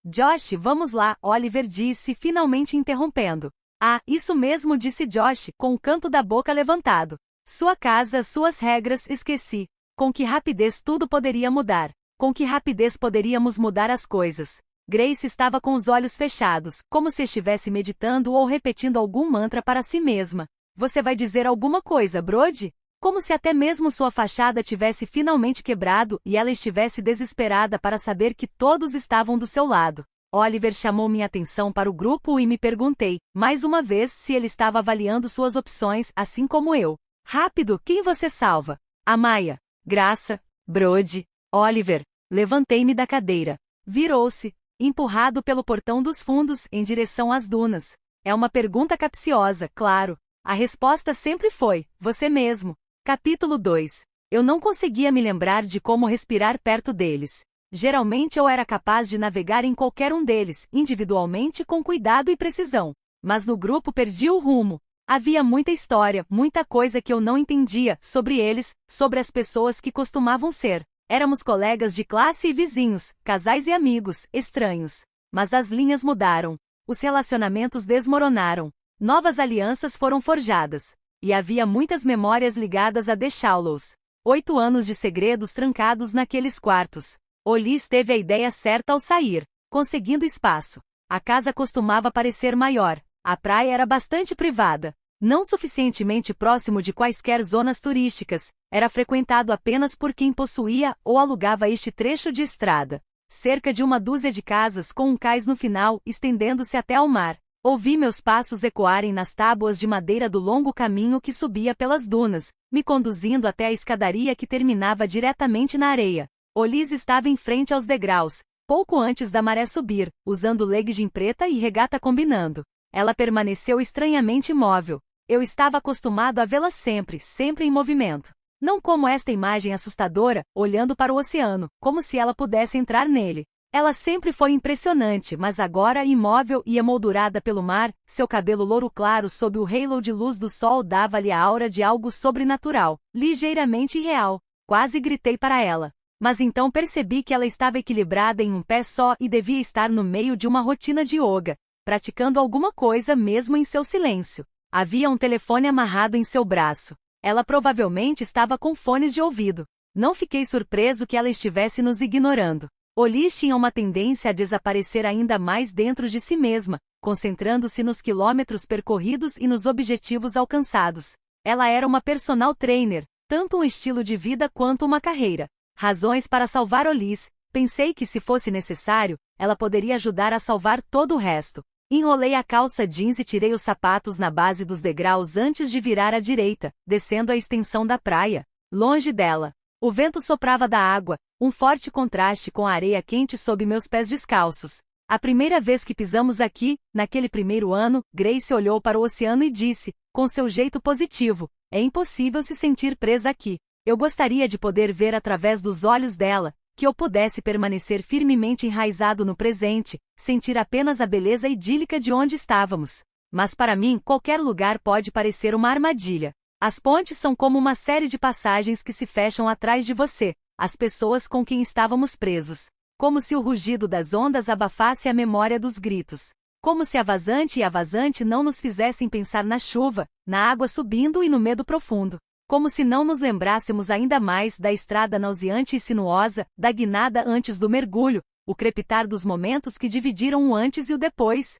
Josh, vamos lá, Oliver disse, finalmente interrompendo. Ah, isso mesmo, disse Josh, com o canto da boca levantado. Sua casa, suas regras, esqueci. Com que rapidez tudo poderia mudar. Com que rapidez poderíamos mudar as coisas. Grace estava com os olhos fechados, como se estivesse meditando ou repetindo algum mantra para si mesma. Você vai dizer alguma coisa, Brody? Como se até mesmo sua fachada tivesse finalmente quebrado e ela estivesse desesperada para saber que todos estavam do seu lado. Oliver chamou minha atenção para o grupo e me perguntei, mais uma vez, se ele estava avaliando suas opções, assim como eu. Rápido, quem você salva? Amaya. Graça. Brody. Oliver. Levantei-me da cadeira. Virou-se, empurrado pelo portão dos fundos, em direção às dunas. É uma pergunta capciosa, claro. A resposta sempre foi, você mesmo. Capítulo 2. Eu não conseguia me lembrar de como respirar perto deles. Geralmente eu era capaz de navegar em qualquer um deles, individualmente com cuidado e precisão. Mas no grupo perdi o rumo. Havia muita história, muita coisa que eu não entendia, sobre eles, sobre as pessoas que costumavam ser. Éramos colegas de classe e vizinhos, casais e amigos, estranhos. Mas as linhas mudaram. Os relacionamentos desmoronaram. Novas alianças foram forjadas. E havia muitas memórias ligadas a The Shallows. 8 anos de segredos trancados naqueles quartos. Olis teve a ideia certa ao sair, conseguindo espaço. A casa costumava parecer maior. A praia era bastante privada. Não suficientemente próximo de quaisquer zonas turísticas. Era frequentado apenas por quem possuía ou alugava este trecho de estrada. Cerca de 1 dúzia de casas com um cais no final, estendendo-se até ao mar. Ouvi meus passos ecoarem nas tábuas de madeira do longo caminho que subia pelas dunas, me conduzindo até a escadaria que terminava diretamente na areia. Olis estava em frente aos degraus, pouco antes da maré subir, usando legging preta e regata combinando. Ela permaneceu estranhamente imóvel. Eu estava acostumado a vê-la sempre, sempre em movimento. Não como esta imagem assustadora, olhando para o oceano, como se ela pudesse entrar nele. Ela sempre foi impressionante, mas agora imóvel e emoldurada pelo mar, seu cabelo louro claro sob o halo de luz do sol dava-lhe a aura de algo sobrenatural, ligeiramente irreal. Quase gritei para ela. Mas então percebi que ela estava equilibrada em um pé só e devia estar no meio de uma rotina de yoga, praticando alguma coisa mesmo em seu silêncio. Havia um telefone amarrado em seu braço. Ela provavelmente estava com fones de ouvido. Não fiquei surpreso que ela estivesse nos ignorando. Olis tinha uma tendência a desaparecer ainda mais dentro de si mesma, concentrando-se nos quilômetros percorridos e nos objetivos alcançados. Ela era uma personal trainer, tanto um estilo de vida quanto uma carreira. Razões para salvar Olis. Pensei que, se fosse necessário, ela poderia ajudar a salvar todo o resto. Enrolei a calça jeans e tirei os sapatos na base dos degraus antes de virar à direita, descendo a extensão da praia. Longe dela. O vento soprava da água, um forte contraste com a areia quente sob meus pés descalços. A primeira vez que pisamos aqui, naquele primeiro ano, Grace olhou para o oceano e disse, com seu jeito positivo, é impossível se sentir presa aqui. Eu gostaria de poder ver através dos olhos dela, que eu pudesse permanecer firmemente enraizado no presente, sentir apenas a beleza idílica de onde estávamos. Mas para mim, qualquer lugar pode parecer uma armadilha. As pontes são como uma série de passagens que se fecham atrás de você, as pessoas com quem estávamos presos. Como se o rugido das ondas abafasse a memória dos gritos. Como se a vazante e a vazante não nos fizessem pensar na chuva, na água subindo e no medo profundo. Como se não nos lembrássemos ainda mais da estrada nauseante e sinuosa, da guinada antes do mergulho, o crepitar dos momentos que dividiram o antes e o depois.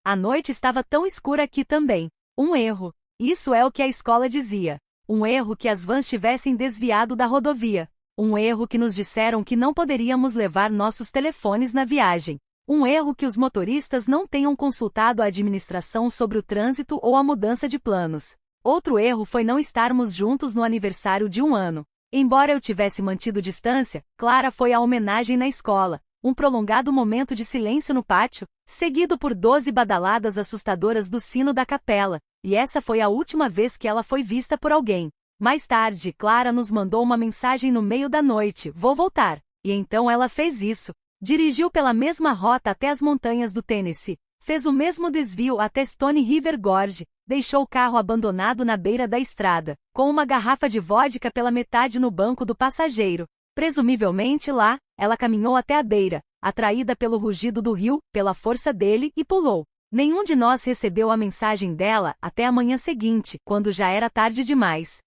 A noite estava tão escura aqui também. Um erro. Isso é o que a escola dizia. Um erro que as vans tivessem desviado da rodovia. Um erro que nos disseram que não poderíamos levar nossos telefones na viagem. Um erro que os motoristas não tenham consultado a administração sobre o trânsito ou a mudança de planos. Outro erro foi não estarmos juntos no aniversário de 1 ano. Embora eu tivesse mantido distância, Clara foi à homenagem na escola, um prolongado momento de silêncio no pátio, seguido por 12 badaladas assustadoras do sino da capela, e essa foi a última vez que ela foi vista por alguém. Mais tarde, Clara nos mandou uma mensagem no meio da noite, vou voltar. E então ela fez isso. Dirigiu pela mesma rota até as montanhas do Tennessee, fez o mesmo desvio até Stone River Gorge, deixou o carro abandonado na beira da estrada, com uma garrafa de vodka pela metade no banco do passageiro. Presumivelmente lá, ela caminhou até a beira, atraída pelo rugido do rio, pela força dele, e pulou. Nenhum de nós recebeu a mensagem dela até a manhã seguinte, quando já era tarde demais.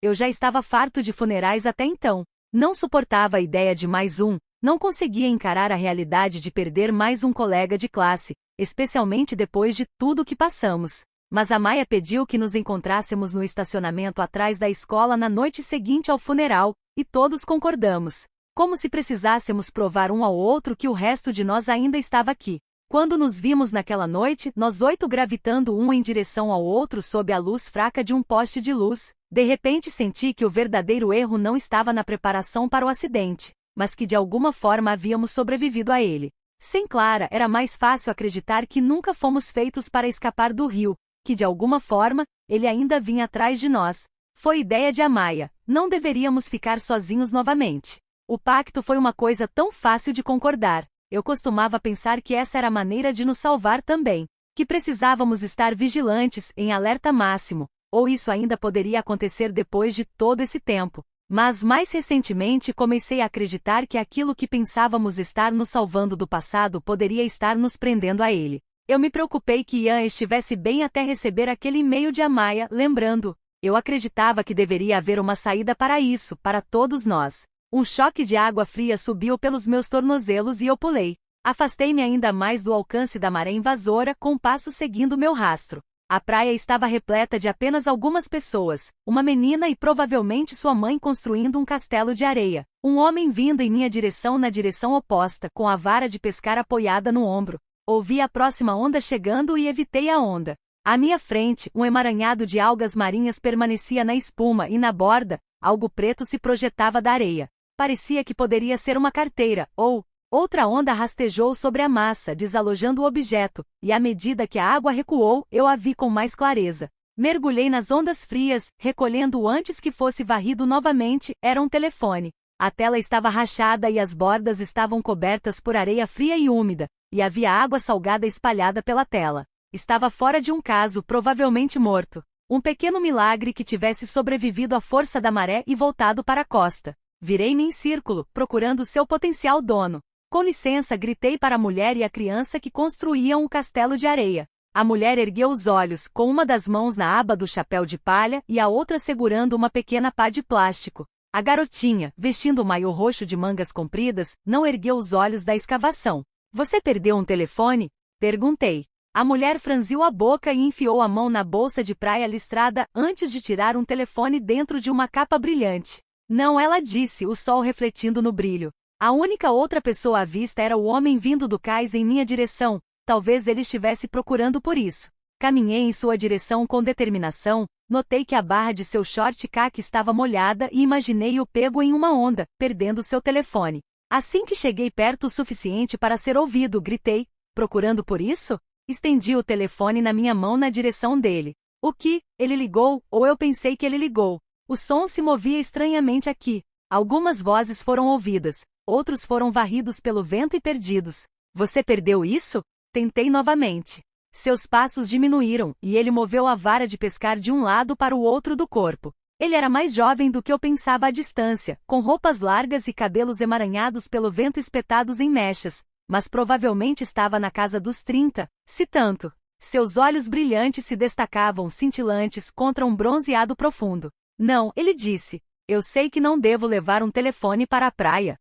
Eu já estava farto de funerais até então. Não suportava a ideia de mais um, não conseguia encarar a realidade de perder mais um colega de classe, especialmente depois de tudo o que passamos. Mas a Maia pediu que nos encontrássemos no estacionamento atrás da escola na noite seguinte ao funeral, e todos concordamos. Como se precisássemos provar um ao outro que o resto de nós ainda estava aqui. Quando nos vimos naquela noite, nós 8 gravitando um em direção ao outro sob a luz fraca de um poste de luz, de repente senti que o verdadeiro erro não estava na preparação para o acidente, mas que de alguma forma havíamos sobrevivido a ele. Sem Clara, era mais fácil acreditar que nunca fomos feitos para escapar do rio, que de alguma forma, ele ainda vinha atrás de nós. Foi ideia de Amaya, não deveríamos ficar sozinhos novamente. O pacto foi uma coisa tão fácil de concordar. Eu costumava pensar que essa era a maneira de nos salvar também, que precisávamos estar vigilantes, em alerta máximo, ou isso ainda poderia acontecer depois de todo esse tempo. Mas mais recentemente comecei a acreditar que aquilo que pensávamos estar nos salvando do passado poderia estar nos prendendo a ele. Eu me preocupei que Ian estivesse bem até receber aquele e-mail de Amaya, lembrando. Eu acreditava que deveria haver uma saída para isso, para todos nós. Um choque de água fria subiu pelos meus tornozelos e eu pulei. Afastei-me ainda mais do alcance da maré invasora, com passos seguindo meu rastro. A praia estava repleta de apenas algumas pessoas, uma menina e provavelmente sua mãe construindo um castelo de areia. Um homem vindo em minha direção na direção oposta, com a vara de pescar apoiada no ombro. Ouvi a próxima onda chegando e evitei a onda. À minha frente, um emaranhado de algas marinhas permanecia na espuma e na borda, algo preto se projetava da areia. Parecia que poderia ser uma carteira, ou... Outra onda rastejou sobre a massa, desalojando o objeto, e à medida que a água recuou, eu a vi com mais clareza. Mergulhei nas ondas frias, recolhendo-o antes que fosse varrido novamente, era um telefone. A tela estava rachada e as bordas estavam cobertas por areia fria e úmida, e havia água salgada espalhada pela tela. Estava fora de um caso, provavelmente morto. Um pequeno milagre que tivesse sobrevivido à força da maré e voltado para a costa. Virei-me em círculo, procurando seu potencial dono. Com licença, gritei para a mulher e a criança que construíam o castelo de areia. A mulher ergueu os olhos, com uma das mãos na aba do chapéu de palha e a outra segurando uma pequena pá de plástico. A garotinha, vestindo um maiô roxo de mangas compridas, não ergueu os olhos da escavação. Você perdeu um telefone? Perguntei. A mulher franziu a boca e enfiou a mão na bolsa de praia listrada antes de tirar um telefone dentro de uma capa brilhante. Não, ela disse, o sol refletindo no brilho. A única outra pessoa à vista era o homem vindo do cais em minha direção, talvez ele estivesse procurando por isso. Caminhei em sua direção com determinação, notei que a barra de seu short caqui estava molhada e imaginei-o pego em uma onda, perdendo seu telefone. Assim que cheguei perto o suficiente para ser ouvido, gritei, procurando por isso? Estendi o telefone na minha mão na direção dele. O que? Ele ligou, ou eu pensei que ele ligou. O som se movia estranhamente aqui. Algumas vozes foram ouvidas, outros foram varridos pelo vento e perdidos. Você perdeu isso? Tentei novamente. Seus passos diminuíram, e ele moveu a vara de pescar de um lado para o outro do corpo. Ele era mais jovem do que eu pensava à distância, com roupas largas e cabelos emaranhados pelo vento espetados em mechas, mas provavelmente estava na casa dos 30, se tanto. Seus olhos brilhantes se destacavam cintilantes contra um bronzeado profundo. Não, ele disse. Eu sei que não devo levar um telefone para a praia.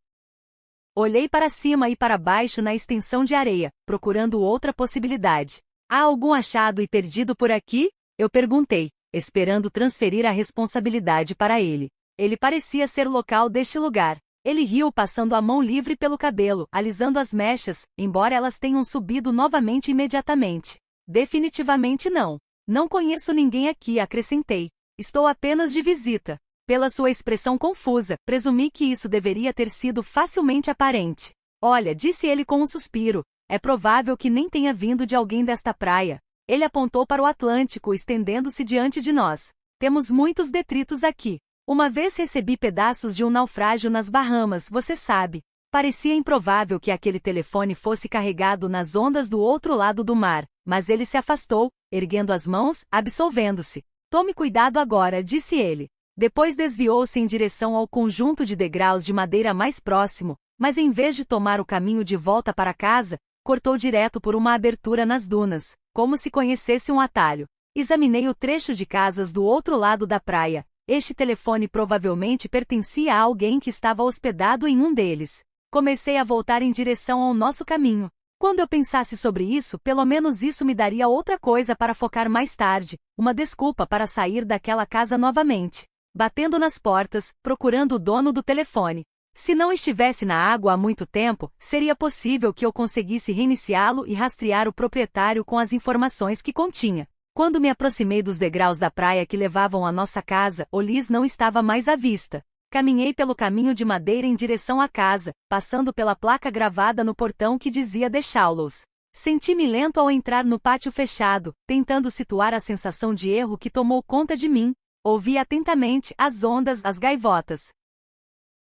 Olhei para cima e para baixo na extensão de areia, procurando outra possibilidade. Há algum achado e perdido por aqui? Eu perguntei, esperando transferir a responsabilidade para ele. Ele parecia ser local deste lugar. Ele riu passando a mão livre pelo cabelo, alisando as mechas, embora elas tenham subido novamente imediatamente. Definitivamente não. Não conheço ninguém aqui, acrescentei. Estou apenas de visita. Pela sua expressão confusa, presumi que isso deveria ter sido facilmente aparente. Olha, disse ele com um suspiro, é provável que nem tenha vindo de alguém desta praia. Ele apontou para o Atlântico, estendendo-se diante de nós. Temos muitos detritos aqui. Uma vez recebi pedaços de um naufrágio nas Bahamas, você sabe. Parecia improvável que aquele telefone fosse carregado nas ondas do outro lado do mar, mas ele se afastou, erguendo as mãos, absolvendo-se. Tome cuidado agora, disse ele. Depois desviou-se em direção ao conjunto de degraus de madeira mais próximo, mas em vez de tomar o caminho de volta para casa, cortou direto por uma abertura nas dunas, como se conhecesse um atalho. Examinei o trecho de casas do outro lado da praia. Este telefone provavelmente pertencia a alguém que estava hospedado em um deles. Comecei a voltar em direção ao nosso caminho. Quando eu pensasse sobre isso, pelo menos isso me daria outra coisa para focar mais tarde, uma desculpa para sair daquela casa novamente. Batendo nas portas, procurando o dono do telefone. Se não estivesse na água há muito tempo, seria possível que eu conseguisse reiniciá-lo e rastrear o proprietário com as informações que continha. Quando me aproximei dos degraus da praia que levavam à nossa casa, Ulis não estava mais à vista. Caminhei pelo caminho de madeira em direção à casa, passando pela placa gravada no portão que dizia The Shallows. Senti-me lento ao entrar no pátio fechado, tentando situar a sensação de erro que tomou conta de mim. Ouvi atentamente as ondas, as gaivotas.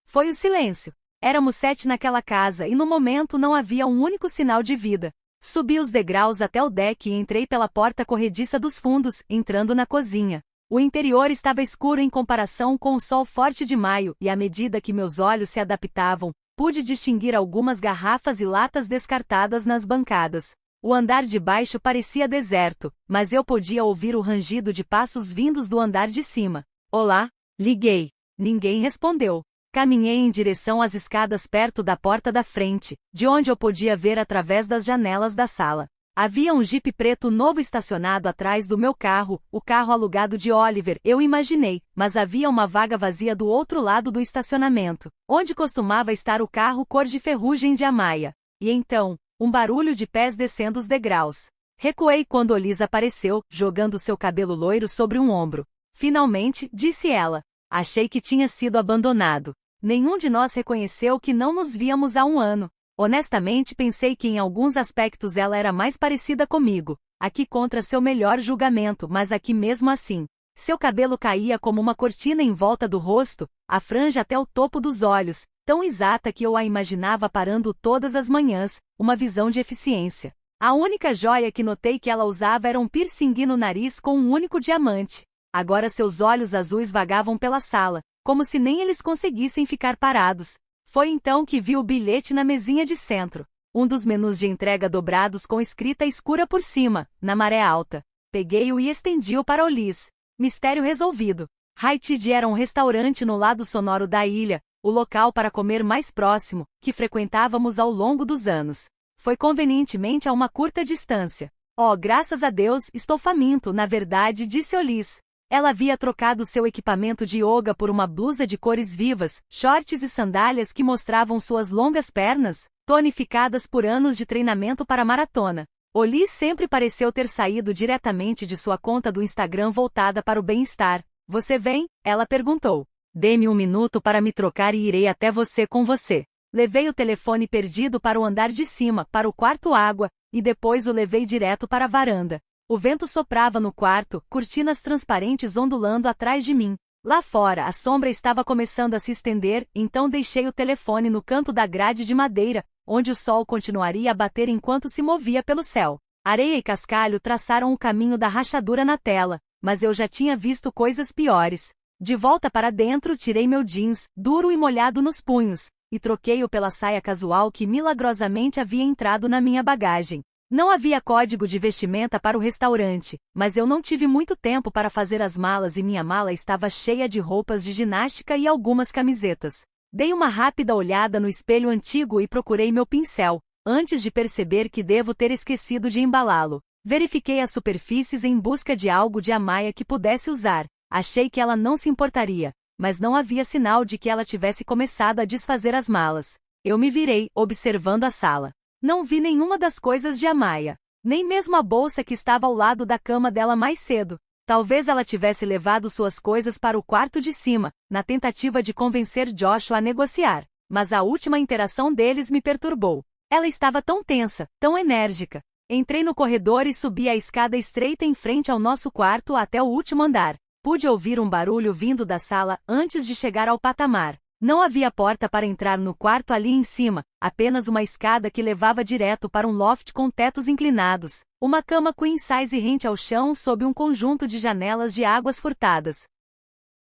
Foi o silêncio. Éramos 7 naquela casa e no momento não havia um único sinal de vida. Subi os degraus até o deck e entrei pela porta corrediça dos fundos, entrando na cozinha. O interior estava escuro em comparação com o sol forte de maio e à medida que meus olhos se adaptavam, pude distinguir algumas garrafas e latas descartadas nas bancadas. O andar de baixo parecia deserto, mas eu podia ouvir o rangido de passos vindos do andar de cima. Olá, liguei. Ninguém respondeu. Caminhei em direção às escadas perto da porta da frente, de onde eu podia ver através das janelas da sala. Havia um jipe preto novo estacionado atrás do meu carro, o carro alugado de Oliver, eu imaginei, mas havia uma vaga vazia do outro lado do estacionamento, onde costumava estar o carro cor de ferrugem de Amaya. E então, um barulho de pés descendo os degraus. Recuei quando Ulis apareceu, jogando seu cabelo loiro sobre um ombro. Finalmente, disse ela. Achei que tinha sido abandonado. Nenhum de nós reconheceu que não nos víamos há um ano. Honestamente pensei que em alguns aspectos ela era mais parecida comigo, aqui contra seu melhor julgamento, mas aqui mesmo assim. Seu cabelo caía como uma cortina em volta do rosto, a franja até o topo dos olhos, tão exata que eu a imaginava parando todas as manhãs, uma visão de eficiência. A única joia que notei que ela usava era um piercing no nariz com um único diamante. Agora seus olhos azuis vagavam pela sala, como se nem eles conseguissem ficar parados. Foi então que vi o bilhete na mesinha de centro. Um dos menus de entrega dobrados com escrita escura por cima, na maré alta. Peguei-o e estendi-o para Ulis. Mistério resolvido. High Tide era um restaurante no lado sonoro da ilha, o local para comer mais próximo, que frequentávamos ao longo dos anos. Foi convenientemente a uma curta distância. Oh, graças a Deus, estou faminto, na verdade, disse Ulis. Ela havia trocado seu equipamento de yoga por uma blusa de cores vivas, shorts e sandálias que mostravam suas longas pernas, tonificadas por anos de treinamento para maratona. Oli sempre pareceu ter saído diretamente de sua conta do Instagram voltada para o bem-estar. Você vem? Ela perguntou. Dê-me um minuto para me trocar e irei até você com você. Levei o telefone perdido para o andar de cima, para o quarto água, e depois o levei direto para a varanda. O vento soprava no quarto, cortinas transparentes ondulando atrás de mim. Lá fora, a sombra estava começando a se estender, então deixei o telefone no canto da grade de madeira, onde o sol continuaria a bater enquanto se movia pelo céu. Areia e cascalho traçaram o caminho da rachadura na tela, mas eu já tinha visto coisas piores. De volta para dentro, tirei meu jeans, duro e molhado nos punhos, e troquei-o pela saia casual que milagrosamente havia entrado na minha bagagem. Não havia código de vestimenta para o restaurante, mas eu não tive muito tempo para fazer as malas e minha mala estava cheia de roupas de ginástica e algumas camisetas. Dei uma rápida olhada no espelho antigo e procurei meu pincel, antes de perceber que devo ter esquecido de embalá-lo. Verifiquei as superfícies em busca de algo de Amaya que pudesse usar. Achei que ela não se importaria, mas não havia sinal de que ela tivesse começado a desfazer as malas. Eu me virei, observando a sala. Não vi nenhuma das coisas de Amaya, nem mesmo a bolsa que estava ao lado da cama dela mais cedo. Talvez ela tivesse levado suas coisas para o quarto de cima, na tentativa de convencer Joshua a negociar, mas a última interação deles me perturbou. Ela estava tão tensa, tão enérgica. Entrei no corredor e subi a escada estreita em frente ao nosso quarto até o último andar. Pude ouvir um barulho vindo da sala antes de chegar ao patamar. Não havia porta para entrar no quarto ali em cima, apenas uma escada que levava direto para um loft com tetos inclinados, uma cama queen size rente ao chão sob um conjunto de janelas de águas furtadas.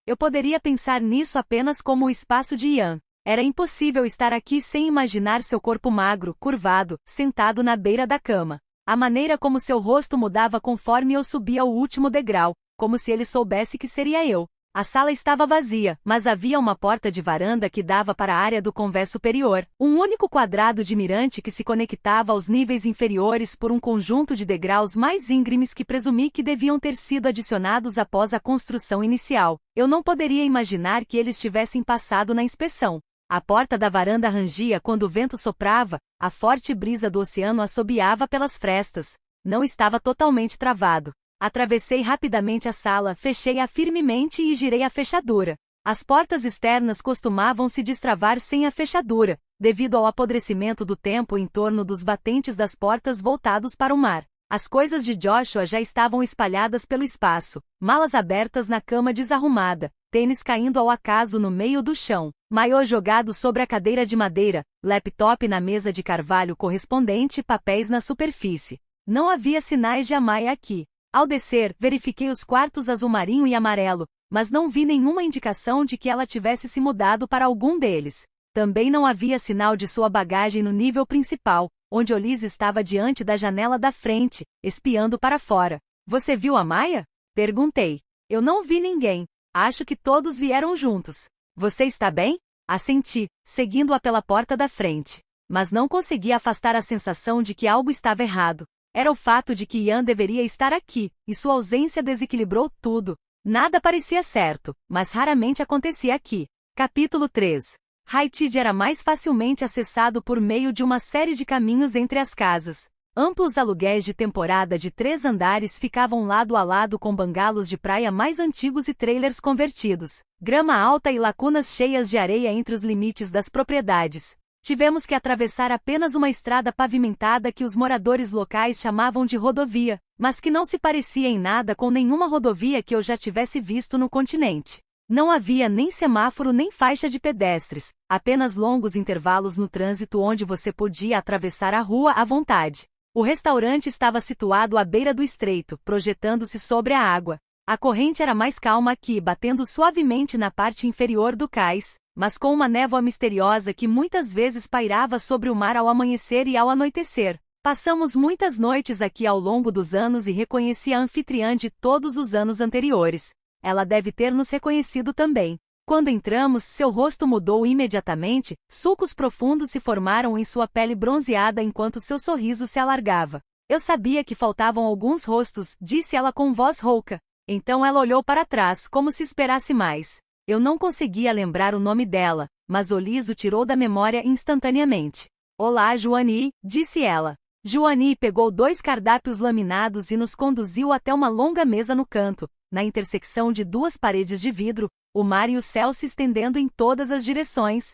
Eu poderia pensar nisso apenas como o espaço de Ian. Era impossível estar aqui sem imaginar seu corpo magro, curvado, sentado na beira da cama. A maneira como seu rosto mudava conforme eu subia o último degrau, como se ele soubesse que seria eu. A sala estava vazia, mas havia uma porta de varanda que dava para a área do convés superior, um único quadrado de mirante que se conectava aos níveis inferiores por um conjunto de degraus mais íngremes que presumi que deviam ter sido adicionados após a construção inicial. Eu não poderia imaginar que eles tivessem passado na inspeção. A porta da varanda rangia quando o vento soprava, a forte brisa do oceano assobiava pelas frestas. Não estava totalmente travado. Atravessei rapidamente a sala, fechei-a firmemente e girei a fechadura. As portas externas costumavam se destravar sem a fechadura, devido ao apodrecimento do tempo em torno dos batentes das portas voltados para o mar. As coisas de Joshua já estavam espalhadas pelo espaço, malas abertas na cama desarrumada, tênis caindo ao acaso no meio do chão, maiô jogado sobre a cadeira de madeira, laptop na mesa de carvalho correspondente e papéis na superfície. Não havia sinais de Amaya aqui. Ao descer, verifiquei os quartos azul marinho e amarelo, mas não vi nenhuma indicação de que ela tivesse se mudado para algum deles. Também não havia sinal de sua bagagem no nível principal, onde Olise estava diante da janela da frente, espiando para fora. Você viu Amaya? Perguntei. Eu não vi ninguém. Acho que todos vieram juntos. Você está bem? Assenti, seguindo-a pela porta da frente. Mas não consegui afastar a sensação de que algo estava errado. Era o fato de que Ian deveria estar aqui, e sua ausência desequilibrou tudo. Nada parecia certo, mas raramente acontecia aqui. Capítulo 3. Haitid era mais facilmente acessado por meio de uma série de caminhos entre as casas. Amplos aluguéis de temporada de 3 andares ficavam lado a lado com bangalos de praia mais antigos e trailers convertidos. Grama alta e lacunas cheias de areia entre os limites das propriedades. Tivemos que atravessar apenas uma estrada pavimentada que os moradores locais chamavam de rodovia, mas que não se parecia em nada com nenhuma rodovia que eu já tivesse visto no continente. Não havia nem semáforo nem faixa de pedestres, apenas longos intervalos no trânsito onde você podia atravessar a rua à vontade. O restaurante estava situado à beira do estreito, projetando-se sobre a água. A corrente era mais calma aqui, batendo suavemente na parte inferior do cais, mas com uma névoa misteriosa que muitas vezes pairava sobre o mar ao amanhecer e ao anoitecer. Passamos muitas noites aqui ao longo dos anos e reconheci a anfitriã de todos os anos anteriores. Ela deve ter nos reconhecido também. Quando entramos, seu rosto mudou imediatamente, sulcos profundos se formaram em sua pele bronzeada enquanto seu sorriso se alargava. Eu sabia que faltavam alguns rostos, disse ela com voz rouca. Então ela olhou para trás, como se esperasse mais. Eu não conseguia lembrar o nome dela, mas Olise o tirou da memória instantaneamente. Olá, Joanie, disse ela. Joanie pegou 2 cardápios laminados e nos conduziu até uma longa mesa no canto, na intersecção de 2 paredes de vidro, o mar e o céu se estendendo em todas as direções.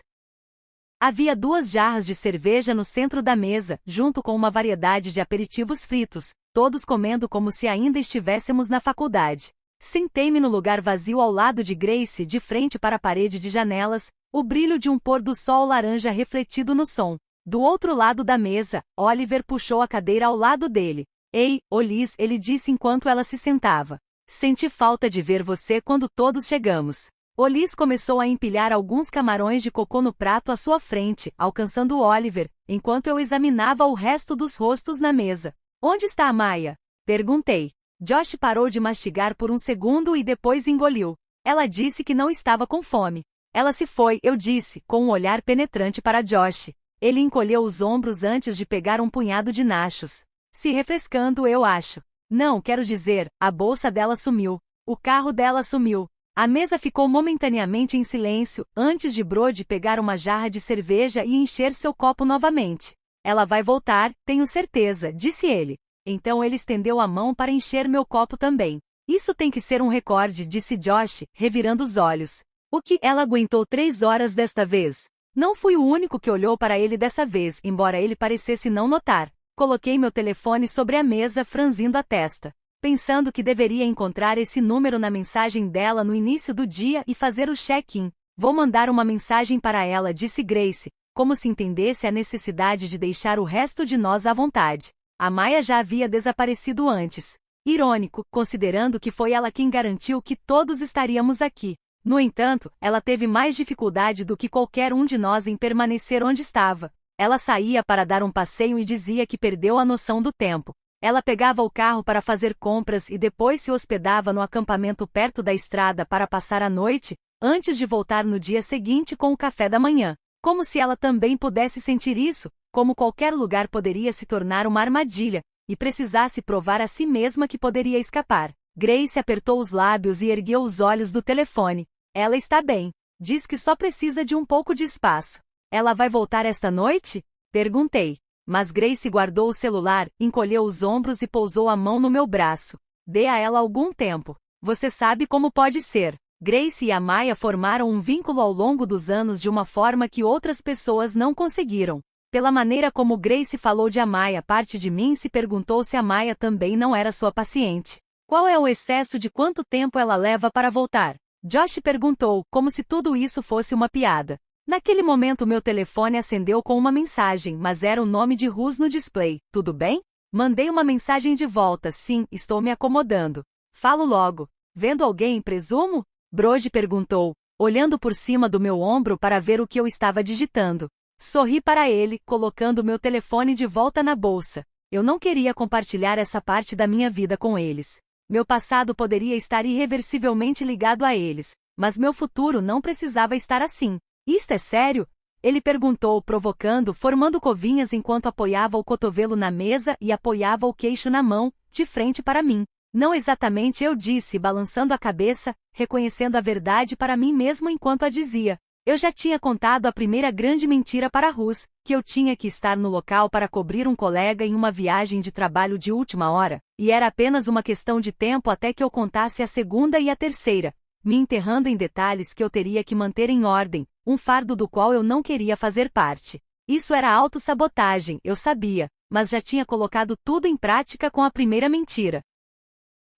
Havia 2 jarras de cerveja no centro da mesa, junto com uma variedade de aperitivos fritos, todos comendo como se ainda estivéssemos na faculdade. Sentei-me no lugar vazio ao lado de Grace, de frente para a parede de janelas, o brilho de um pôr do sol laranja refletido no som. Do outro lado da mesa, Oliver puxou a cadeira ao lado dele. Ei, Olis, ele disse enquanto ela se sentava. Senti falta de ver você quando todos chegamos. Olis começou a empilhar alguns camarões de cocô no prato à sua frente, alcançando Oliver, enquanto eu examinava o resto dos rostos na mesa. Onde está a Maya? Perguntei. Josh parou de mastigar por um segundo e depois engoliu. Ela disse que não estava com fome. Ela se foi, eu disse, com um olhar penetrante para Josh. Ele encolheu os ombros antes de pegar um punhado de nachos. Se refrescando, eu acho. Não, quero dizer, a bolsa dela sumiu. O carro dela sumiu. A mesa ficou momentaneamente em silêncio, antes de Brody pegar uma jarra de cerveja e encher seu copo novamente. Ela vai voltar, tenho certeza, disse ele. Então ele estendeu a mão para encher meu copo também. Isso tem que ser um recorde, disse Josh, revirando os olhos. O que? Ela aguentou 3 horas desta vez. Não fui o único que olhou para ele dessa vez, embora ele parecesse não notar. Coloquei meu telefone sobre a mesa, franzindo a testa. Pensando que deveria encontrar esse número na mensagem dela no início do dia e fazer o check-in. Vou mandar uma mensagem para ela, disse Grace, como se entendesse a necessidade de deixar o resto de nós à vontade. A Maya já havia desaparecido antes. Irônico, considerando que foi ela quem garantiu que todos estaríamos aqui. No entanto, ela teve mais dificuldade do que qualquer um de nós em permanecer onde estava. Ela saía para dar um passeio e dizia que perdeu a noção do tempo. Ela pegava o carro para fazer compras e depois se hospedava no acampamento perto da estrada para passar a noite, antes de voltar no dia seguinte com o café da manhã. Como se ela também pudesse sentir isso, como qualquer lugar poderia se tornar uma armadilha, e precisasse provar a si mesma que poderia escapar. Grace apertou os lábios e ergueu os olhos do telefone. Ela está bem. Diz que só precisa de um pouco de espaço. Ela vai voltar esta noite? Perguntei. Mas Grace guardou o celular, encolheu os ombros e pousou a mão no meu braço. Dê a ela algum tempo. Você sabe como pode ser. Grace e a Maya formaram um vínculo ao longo dos anos de uma forma que outras pessoas não conseguiram. Pela maneira como Grace falou de Amaya, parte de mim se perguntou se Amaya também não era sua paciente. Qual é o excesso de quanto tempo ela leva para voltar? Josh perguntou, como se tudo isso fosse uma piada. Naquele momento meu telefone acendeu com uma mensagem, mas era o nome de Ruz no display. Tudo bem? Mandei uma mensagem de volta. Sim, estou me acomodando. Falo logo. Vendo alguém, presumo? Brody perguntou, olhando por cima do meu ombro para ver o que eu estava digitando. Sorri para ele, colocando meu telefone de volta na bolsa. Eu não queria compartilhar essa parte da minha vida com eles. Meu passado poderia estar irreversivelmente ligado a eles, mas meu futuro não precisava estar assim. Isto é sério? Ele perguntou, provocando, formando covinhas enquanto apoiava o cotovelo na mesa e apoiava o queixo na mão, de frente para mim. Não exatamente, eu disse, balançando a cabeça, reconhecendo a verdade para mim mesmo enquanto a dizia. Eu já tinha contado a primeira grande mentira para Ruz, que eu tinha que estar no local para cobrir um colega em uma viagem de trabalho de última hora, e era apenas uma questão de tempo até que eu contasse a segunda e a terceira, me enterrando em detalhes que eu teria que manter em ordem, um fardo do qual eu não queria fazer parte. Isso era autossabotagem, eu sabia, mas já tinha colocado tudo em prática com a primeira mentira.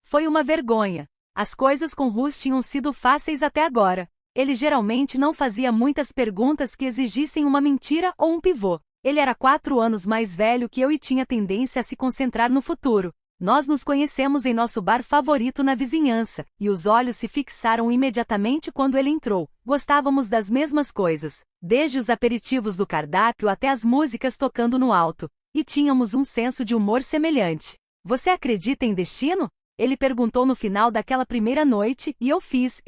Foi uma vergonha. As coisas com Ruz tinham sido fáceis até agora. Ele geralmente não fazia muitas perguntas que exigissem uma mentira ou um pivô. Ele era 4 anos mais velho que eu e tinha tendência a se concentrar no futuro. Nós nos conhecemos em nosso bar favorito na vizinhança, e os olhos se fixaram imediatamente quando ele entrou. Gostávamos das mesmas coisas, desde os aperitivos do cardápio até as músicas tocando no alto, e tínhamos um senso de humor semelhante. Você acredita em destino? Ele perguntou no final daquela primeira noite, e eu fiz.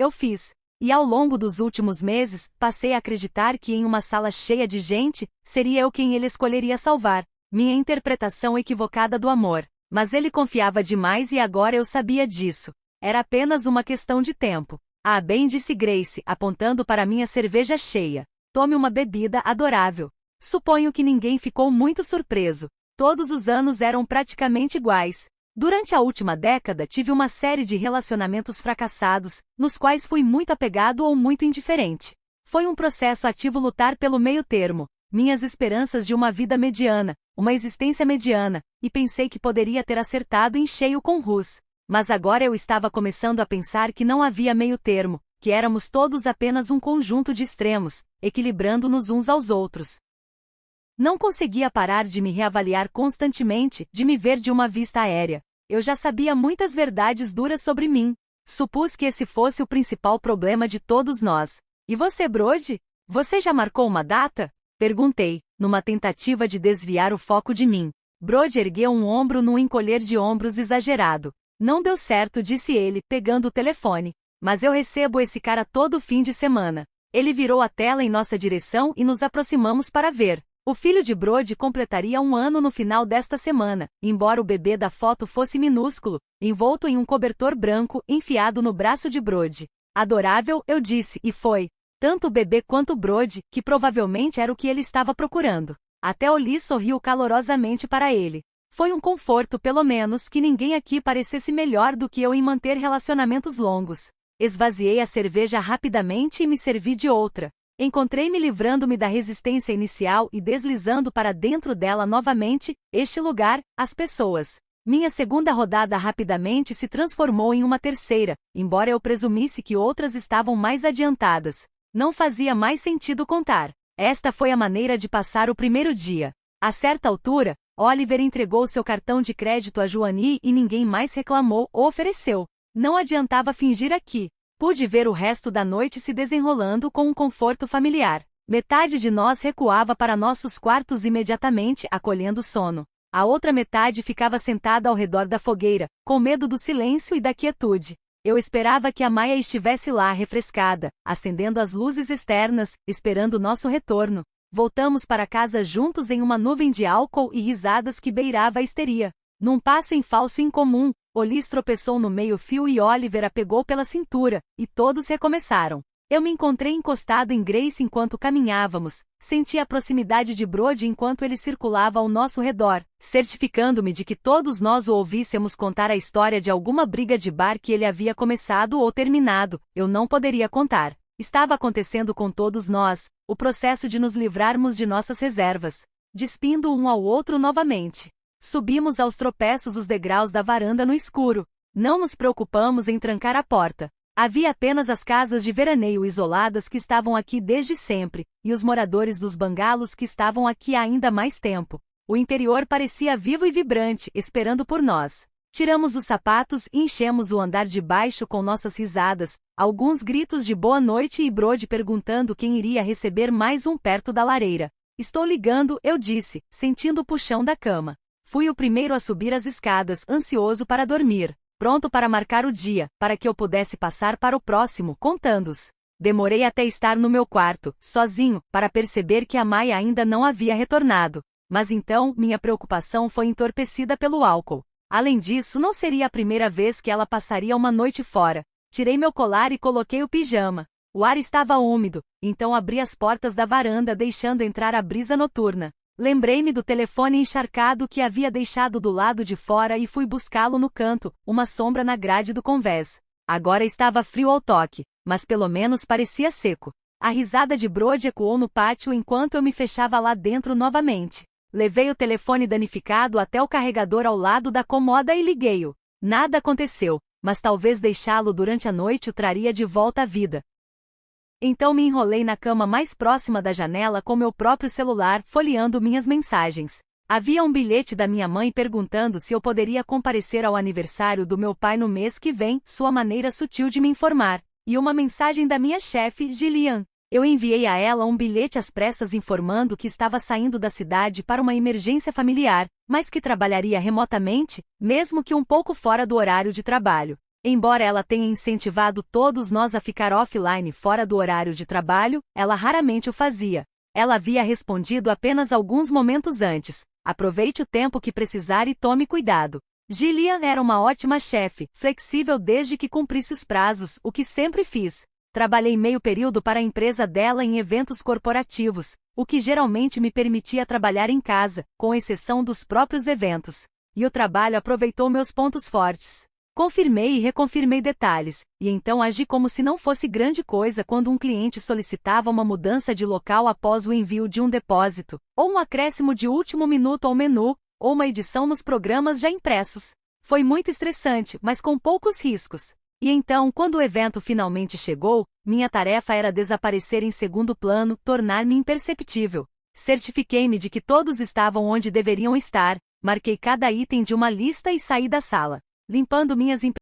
E ao longo dos últimos meses, passei a acreditar que em uma sala cheia de gente, seria eu quem ele escolheria salvar. Minha interpretação equivocada do amor. Mas ele confiava demais e agora eu sabia disso. Era apenas uma questão de tempo. Ah, bem, disse Grace, apontando para minha cerveja cheia. Tome uma bebida adorável. Suponho que ninguém ficou muito surpreso. Todos os anos eram praticamente iguais. Durante a última década tive uma série de relacionamentos fracassados, nos quais fui muito apegado ou muito indiferente. Foi um processo ativo lutar pelo meio termo, minhas esperanças de uma vida mediana, uma existência mediana, e pensei que poderia ter acertado em cheio com Rus. Mas agora eu estava começando a pensar que não havia meio termo, que éramos todos apenas um conjunto de extremos, equilibrando-nos uns aos outros. Não conseguia parar de me reavaliar constantemente, de me ver de uma vista aérea. Eu já sabia muitas verdades duras sobre mim. Supus que esse fosse o principal problema de todos nós. E você, Brody? Você já marcou uma data? Perguntei, numa tentativa de desviar o foco de mim. Brody ergueu um ombro num encolher de ombros exagerado. Não deu certo, disse ele, pegando o telefone. Mas eu recebo esse cara todo fim de semana. Ele virou a tela em nossa direção e nos aproximamos para ver. O filho de Brody completaria 1 ano no final desta semana, embora o bebê da foto fosse minúsculo, envolto em um cobertor branco, enfiado no braço de Brody. Adorável, eu disse, e foi. Tanto o bebê quanto Brody, que provavelmente era o que ele estava procurando. Até Oli sorriu calorosamente para ele. Foi um conforto, pelo menos, que ninguém aqui parecesse melhor do que eu em manter relacionamentos longos. Esvaziei a cerveja rapidamente e me servi de outra. Encontrei-me livrando-me da resistência inicial e deslizando para dentro dela novamente, este lugar, as pessoas. Minha segunda rodada rapidamente se transformou em uma terceira, embora eu presumisse que outras estavam mais adiantadas. Não fazia mais sentido contar. Esta foi a maneira de passar o primeiro dia. A certa altura, Oliver entregou seu cartão de crédito a Joanie e ninguém mais reclamou ou ofereceu. Não adiantava fingir aqui. Pude ver o resto da noite se desenrolando com um conforto familiar. Metade de nós recuava para nossos quartos imediatamente, acolhendo sono. A outra metade ficava sentada ao redor da fogueira, com medo do silêncio e da quietude. Eu esperava que a Maya estivesse lá refrescada, acendendo as luzes externas, esperando nosso retorno. Voltamos para casa juntos em uma nuvem de álcool e risadas que beirava a histeria. Num passo em falso incomum, Olis tropeçou no meio-fio e Oliver a pegou pela cintura, e todos recomeçaram. Eu me encontrei encostado em Grace enquanto caminhávamos, senti a proximidade de Brody enquanto ele circulava ao nosso redor, certificando-me de que todos nós o ouvíssemos contar a história de alguma briga de bar que ele havia começado ou terminado. Eu não poderia contar. Estava acontecendo com todos nós, o processo de nos livrarmos de nossas reservas, despindo um ao outro novamente. Subimos aos tropeços os degraus da varanda no escuro. Não nos preocupamos em trancar a porta. Havia apenas as casas de veraneio isoladas que estavam aqui desde sempre, e os moradores dos bangalos que estavam aqui há ainda mais tempo. O interior parecia vivo e vibrante, esperando por nós. Tiramos os sapatos e enchemos o andar de baixo com nossas risadas, alguns gritos de boa noite e Brody perguntando quem iria receber mais um perto da lareira. Estou ligando, eu disse, sentindo o puxão da cama. Fui o primeiro a subir as escadas, ansioso para dormir, pronto para marcar o dia, para que eu pudesse passar para o próximo, contando-os. Demorei até estar no meu quarto, sozinho, para perceber que a Maya ainda não havia retornado. Mas então, minha preocupação foi entorpecida pelo álcool. Além disso, não seria a primeira vez que ela passaria uma noite fora. Tirei meu colar e coloquei o pijama. O ar estava úmido, então abri as portas da varanda deixando entrar a brisa noturna. Lembrei-me do telefone encharcado que havia deixado do lado de fora e fui buscá-lo no canto, uma sombra na grade do convés. Agora estava frio ao toque, mas pelo menos parecia seco. A risada de Brody ecoou no pátio enquanto eu me fechava lá dentro novamente. Levei o telefone danificado até o carregador ao lado da cômoda e liguei-o. Nada aconteceu, mas talvez deixá-lo durante a noite o traria de volta à vida. Então me enrolei na cama mais próxima da janela com meu próprio celular, folheando minhas mensagens. Havia um bilhete da minha mãe perguntando se eu poderia comparecer ao aniversário do meu pai no mês que vem, sua maneira sutil de me informar, e uma mensagem da minha chefe, Gillian. Eu enviei a ela um bilhete às pressas informando que estava saindo da cidade para uma emergência familiar, mas que trabalharia remotamente, mesmo que um pouco fora do horário de trabalho. Embora ela tenha incentivado todos nós a ficar offline fora do horário de trabalho, ela raramente o fazia. Ela havia respondido apenas alguns momentos antes: aproveite o tempo que precisar e tome cuidado. Gillian era uma ótima chefe, flexível desde que cumprisse os prazos, o que sempre fiz. Trabalhei meio período para a empresa dela em eventos corporativos, o que geralmente me permitia trabalhar em casa, com exceção dos próprios eventos. E o trabalho aproveitou meus pontos fortes. Confirmei e reconfirmei detalhes, e então agi como se não fosse grande coisa quando um cliente solicitava uma mudança de local após o envio de um depósito, ou um acréscimo de último minuto ao menu, ou uma edição nos programas já impressos. Foi muito estressante, mas com poucos riscos. E então, quando o evento finalmente chegou, minha tarefa era desaparecer em segundo plano, tornar-me imperceptível. Certifiquei-me de que todos estavam onde deveriam estar, marquei cada item de uma lista e saí da sala, limpando minhas